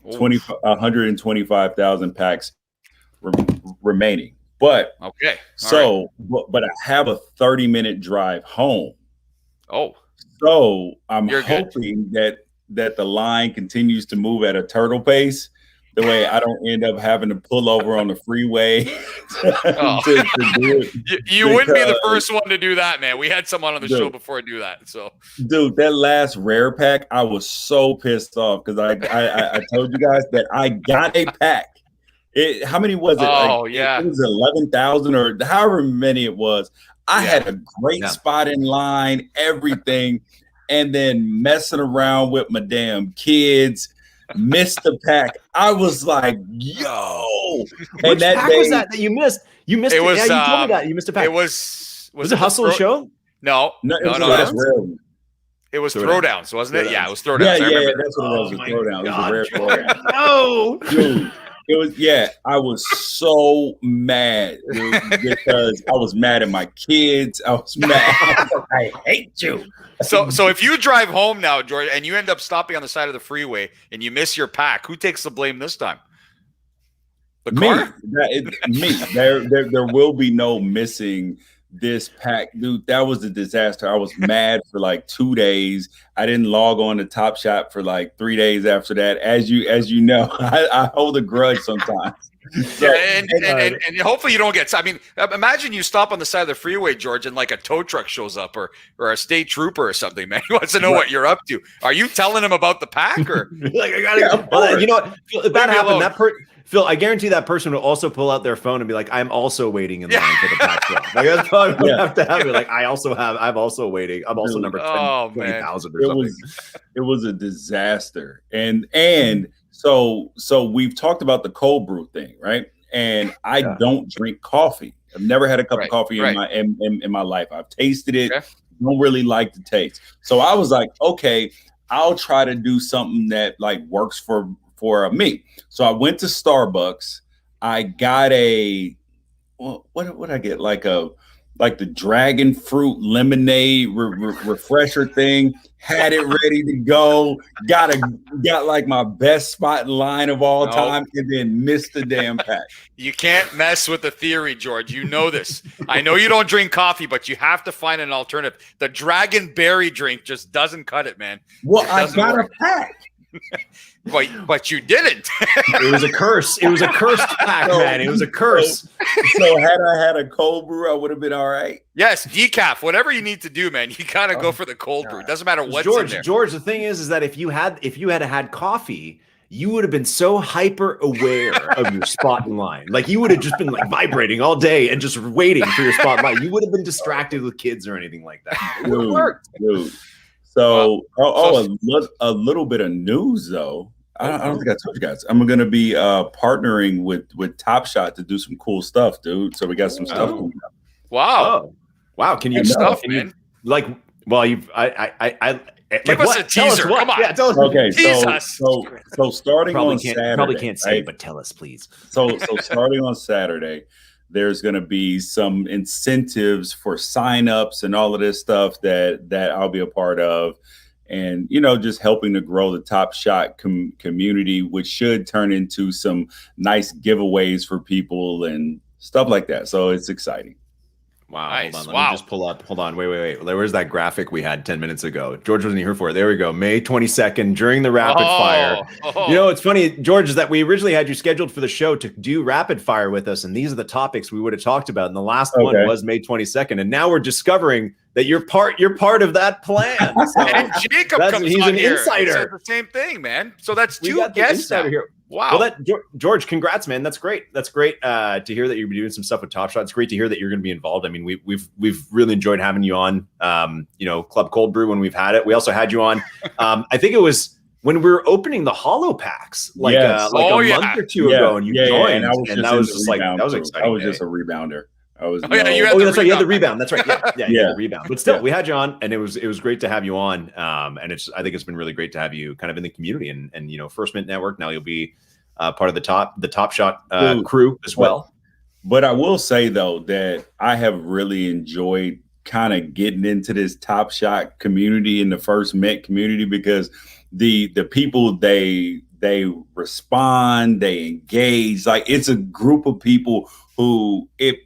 125,000 packs remaining. But okay, but I have a 30-minute drive home. Oh, so I'm hoping that the line continues to move at a turtle pace. The way I don't end up having to pull over on the freeway. To do it. You wouldn't be the first one to do that, man. We had someone on the show before do that. So, dude, that last rare pack, I was so pissed off because I told you guys that I got a pack. How many was it? Oh, yeah. It was 11,000 or however many it was. I had a great spot in line, everything, and then messing around with my damn kids. Missed the pack. I was like, yo. Which pack was that you missed? You missed it. Yeah, you told me that. You missed a pack. Was it Hustle and Show? No. It was Throwdowns, wasn't it? Yeah, it was Throwdowns. Yeah, that's what it was. Throwdown. It was a rare Throwdown. No. Dude, it was, I was so mad, dude, because I was mad at my kids. I was mad. I hate you. So if you drive home now, George, and you end up stopping on the side of the freeway and you miss your pack, who takes the blame this time? The car? Me. There will be no missing this pack, dude. That was a disaster. I was mad for like 2 days. I didn't log on to Top Shop for like 3 days after that. As you know, I hold a grudge sometimes. So, and hopefully you don't get. I mean, imagine you stop on the side of the freeway, George, and like a tow truck shows up or a state trooper or something. Man, he wants to know what you're up to. Are you telling him about the pack or like I gotta? Well, you know what? If that happened, Phil, I guarantee that person will also pull out their phone and be like, "I'm also waiting in line for the pack drop." Like that's probably what have to have. Like I'm also waiting. I'm also number 20,000 or something. It was a disaster, and so we've talked about the cold brew thing, right? And I don't drink coffee. I've never had a cup of coffee in my life. I've tasted it. Okay. Don't really like the taste. So I was like, okay, I'll try to do something that like works for me. So I went to Starbucks. I got what I get? Like the dragon fruit lemonade refresher thing. Had it ready to go. Got like my best spot in line of all time, and then missed the damn pack. You can't mess with the theory, George. You know this. I know you don't drink coffee, but you have to find an alternative. The dragon berry drink just doesn't cut it, man. Well, I got a pack. But you didn't. It was a curse. It was a cursed pack, man. It was a curse. So had I had a cold brew, I would have been all right. Yes, decaf. Whatever you need to do, man. You gotta go for the cold brew. It doesn't matter what's in there. George, the thing is that if you had coffee you would have been so hyper aware of your spot in line. Like you would have just been like vibrating all day and just waiting for your spot in line. You would have been distracted with kids or anything like that. It would have worked. So, a little bit of news though. I don't think I told you guys. I'm going to be partnering with Top Shot to do some cool stuff, dude. So we got some stuff going up. Wow. Can you man? Give us a teaser. Come on. Yeah, tell us. Okay, so starting on Saturday. Probably can't say, right? But tell us, please. So starting on Saturday, there's going to be some incentives for signups and all of this stuff that I'll be a part of. And, just helping to grow the Top Shot community, which should turn into some nice giveaways for people and stuff like that. So it's exciting. Wow. Nice. Hold on. Let me just pull up. Hold on. Wait. Where's that graphic we had 10 minutes ago? George wasn't here for it. There we go. May 22nd during the rapid fire. It's funny, George, is that we originally had you scheduled for the show to do rapid fire with us. And these are the topics we would have talked about. And the last one was May 22nd. And now we're discovering that you're part of that plan. So and Jacob comes he's on an here. Insider. The same thing, man. So that's two guests now. Here. Wow. Well, George, congrats, man. That's great. That's great to hear that you're doing some stuff with Top Shot. It's great to hear that you're going to be involved. I mean, we've really enjoyed having you on. Club Cold Brew when we've had it. We also had you on. I think it was when we were opening the Holo Packs, a month or two ago, and you joined. And that was just exciting. I was just a rebounder. That's right. You had the rebound. That's right. Yeah. The rebound. But still, we had you on, and it was great to have you on. And I think it's been really great to have you kind of in the community and First Mint Network. Now you'll be part of the Top Shot crew as well. But I will say though that I have really enjoyed kind of getting into this Top Shot community and the First Mint community because the people they respond, they engage. Like it's a group of people who it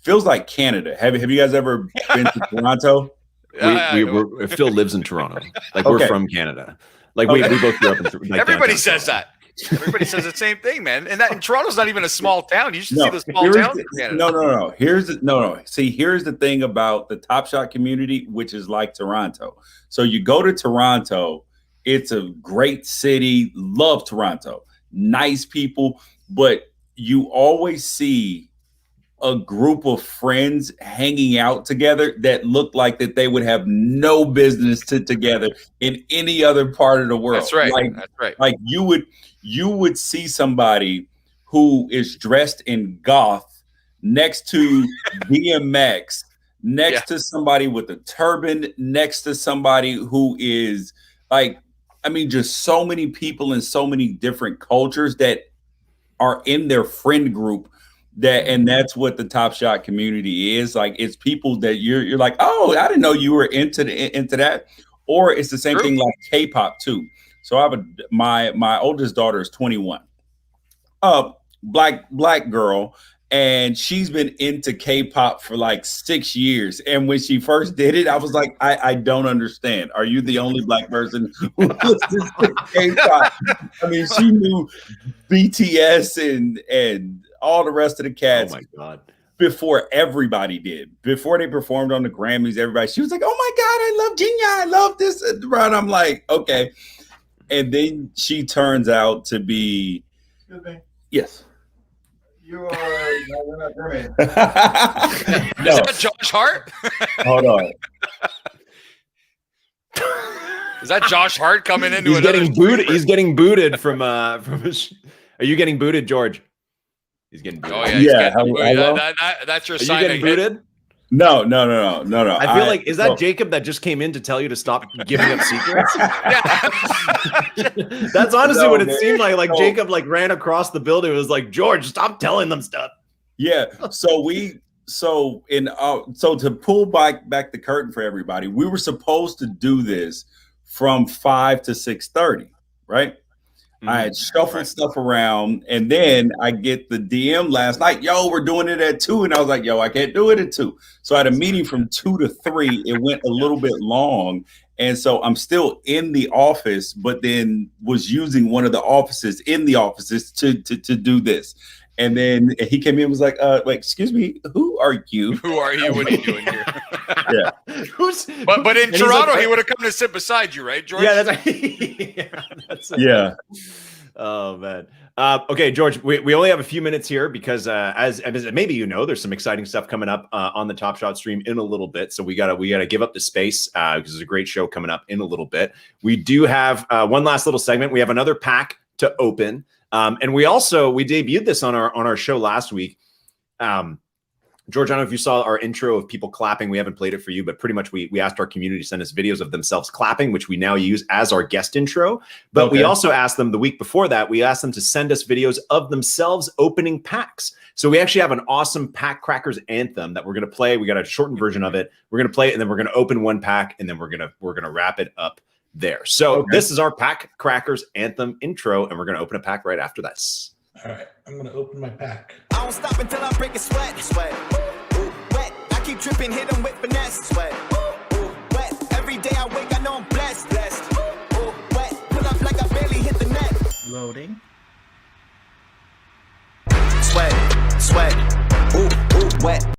feels like Canada. Have you guys ever been to Toronto? Phil lives in Toronto. Like we're from Canada. Like we both grew up in everybody says that. Everybody says the same thing, man. And Toronto's not even a small town. You should see the small towns in Canada. No. Here's the thing about the Top Shot community, which is like Toronto. So you go to Toronto, it's a great city. Love Toronto. Nice people, but you always see a group of friends hanging out together that look like that they would have no business together in any other part of the world. That's right. Like you would see somebody who is dressed in goth next to DMX, next to somebody with a turban, next to somebody who is just so many people in so many different cultures that are in their friend group. And that's what the Top Shot community is. Like it's people that you're like, oh, I didn't know you were into that. Or it's the same thing like K-pop too. So I have my oldest daughter is 21, black girl, and she's been into K-pop for like 6 years. And when she first did it, I was like, I don't understand. Are you the only black person who listens to K-pop? I mean, she knew BTS and all the rest of the cats. Oh my God. Before everybody did. Before they performed on the Grammys, everybody, she was like, oh my God, I love Jinya. I love this. And I'm like, okay. And then she turns out to be. Excuse me. Yes. You're not German. Is that Josh Hart? Hold on. Is that Josh Hart coming into He's getting booted. He's getting booted from Are you getting booted, George? He's getting booted. Oh yeah. That's your sign. Are you getting booted? No. I feel like, is that Jacob that just came in to tell you to stop giving up secrets? That's honestly what it seemed like. Like Jacob ran across the building. It was like, George, stop telling them stuff. Yeah. So to pull back the curtain for everybody, we were supposed to do this from 5 to 6:30, right? I had shuffled stuff around, and then I get the DM last night. Yo, we're doing it at 2, and I was like, yo, I can't do it at 2. So I had a meeting from 2 to 3. It went a little bit long, and so I'm still in the office, but then was using one of the offices in the offices to do this. And then he came in and was like, wait, excuse me, who are you? Who are you? What are you doing here? Yeah. But in Toronto, he would have come to sit beside you, right, George? Yeah, that's right. Yeah. Oh man. Okay, George, we only have a few minutes here because as maybe you know, there's some exciting stuff coming up on the Top Shot stream in a little bit. So we gotta give up the space because there's a great show coming up in a little bit. We do have one last little segment. We have another pack to open, and we debuted this on our show last week. George, I don't know if you saw our intro of people clapping. We haven't played it for you, but pretty much we asked our community to send us videos of themselves clapping, which we now use as our guest intro. But we also asked them the week before that, we asked them to send us videos of themselves opening packs. So we actually have an awesome Pack Crackers anthem that we're going to play. We got a shortened version of it. We're going to play it, and then we're going to open one pack, and then we're going to wrap it up there. So this is our Pack Crackers anthem intro, and we're going to open a pack right after this. All right, I'm going to open my pack. I don't stop until I break a sweat. Wet. I keep tripping, hit them with finesse. Sweat. Wet. Every day I wake, I know I'm blessed. Wet. Pull up like I barely hit the net. Loading. Sweat. Wet.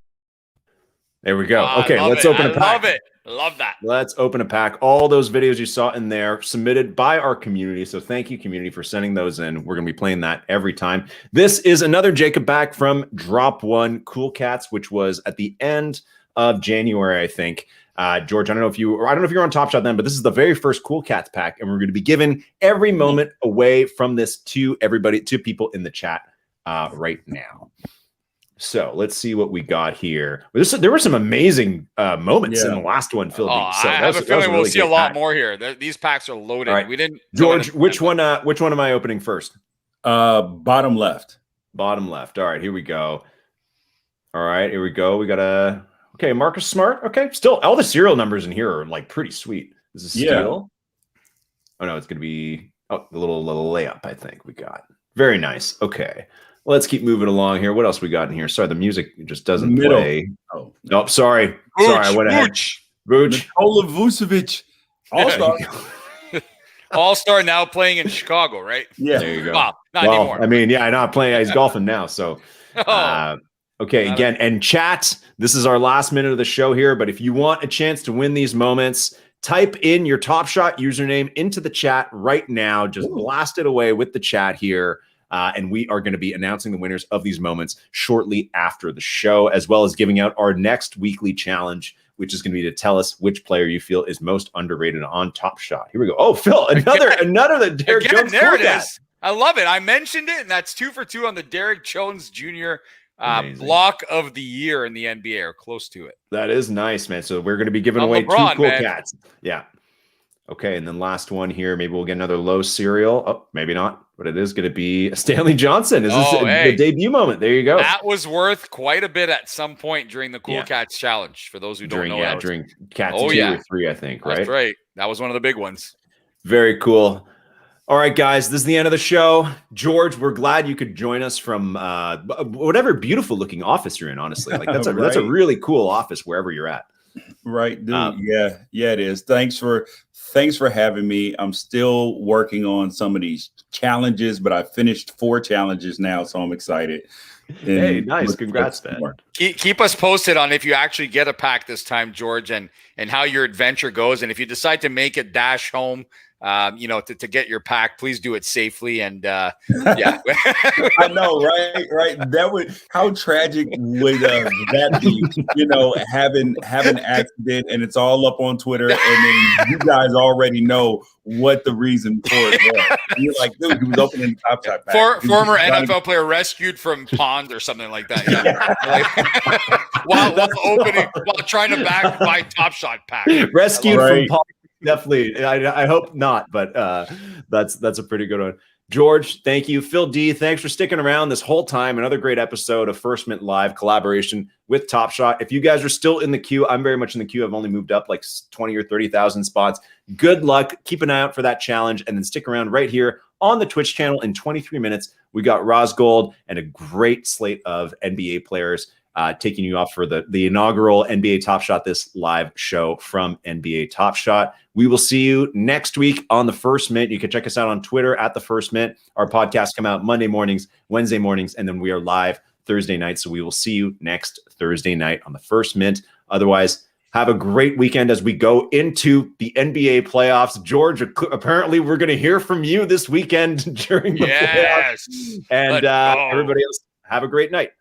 There we go. Okay, let's open a pack. Love it. Love that. Let's open a pack. All those videos you saw in there submitted by our community. So thank you, community, for sending those in. We're going to be playing that every time. This is another Jacob pack from Drop One Cool Cats, which was at the end of January, I think. George, I don't know if you're on Top Shot then, but this is the very first Cool Cats pack, and we're going to be giving every moment away from this to people in the chat right now. So let's see what we got here. There were some amazing moments in the last one, Phil. I have a feeling we'll see a lot more here. These packs are loaded. Right. We didn't. George, which one am I opening first? Bottom left. Bottom left. All right, here we go. All right, here we go. We got Marcus Smart. Okay, still all the serial numbers in here are like pretty sweet. This is steal. Oh no, it's gonna be the little layup. I think we got very nice. Okay. Let's keep moving along here. What else we got in here? Sorry, the music just doesn't play. Oh, nope. Sorry. I went ahead. Vooch. Nikola Vucevic. All-star. All-star now playing in Chicago, right? Yeah. There you go. Not anymore. I mean, not playing. He's golfing now. So, again, and chat, this is our last minute of the show here. But if you want a chance to win these moments, type in your Top Shot username into the chat right now. Just blast it away with the chat here. And we are going to be announcing the winners of these moments shortly after the show, as well as giving out our next weekly challenge, which is going to be to tell us which player you feel is most underrated on Top Shot. Here we go. Oh, Phil, another the Derek Jones. There it is. I love it. I mentioned it, and that's 2 for 2 on the Derek Jones Jr. Block of the year in the NBA, or close to it. That is nice, man. So we're going to be giving away LeBron, 2 Cool Cats. Yeah. Okay, and then last one here. Maybe we'll get another low serial. Oh, maybe not. But it is going to be Stanley Johnson. Is this the debut moment? There you go. That was worth quite a bit at some point during the Cool Cats Challenge. For those who don't know, during Cats 2 or 3, I think. Right. That's right. That was one of the big ones. Very cool. All right, guys, this is the end of the show. George, we're glad you could join us from whatever beautiful looking office you're in. Honestly, like that's a really cool office wherever you're at. Right, dude. Yeah, it is. Thanks for having me. I'm still working on some of these challenges, but I finished 4 challenges now, so I'm excited. Hey, nice. Congrats, man. Keep us posted on if you actually get a pack this time, George, and how your adventure goes. And if you decide to make it dash home, to get your pack, please do it safely. And I know, right. That would, how tragic would that be? Have an accident and it's all up on Twitter, and then you guys already know what the reason for it was. You're like, dude, he was opening the Top Shot pack. Former NFL player rescued from pond or something like that. Yeah. while trying to buy Top Shot pack. Rescued from pond. Definitely. I hope not, but that's a pretty good one. George, thank you. Phil D, thanks for sticking around this whole time. Another great episode of First Mint Live collaboration with Top Shot. If you guys are still in the queue, I'm very much in the queue. I've only moved up like 20 or 30,000 spots. Good luck. Keep an eye out for that challenge, and then stick around right here on the Twitch channel. In 23 minutes, we got Rosgold and a great slate of NBA players taking you off for the inaugural NBA Top Shot, this live show from NBA Top Shot. We will see you next week on the First Mint. You can check us out on Twitter at the First Mint. Our podcasts come out Monday mornings, Wednesday mornings, and then we are live Thursday night. So we will see you next Thursday night on the First Mint. Otherwise, Have a great weekend as we go into the NBA playoffs. George, apparently we're going to hear from you this weekend during the playoffs. And everybody else, have a great night.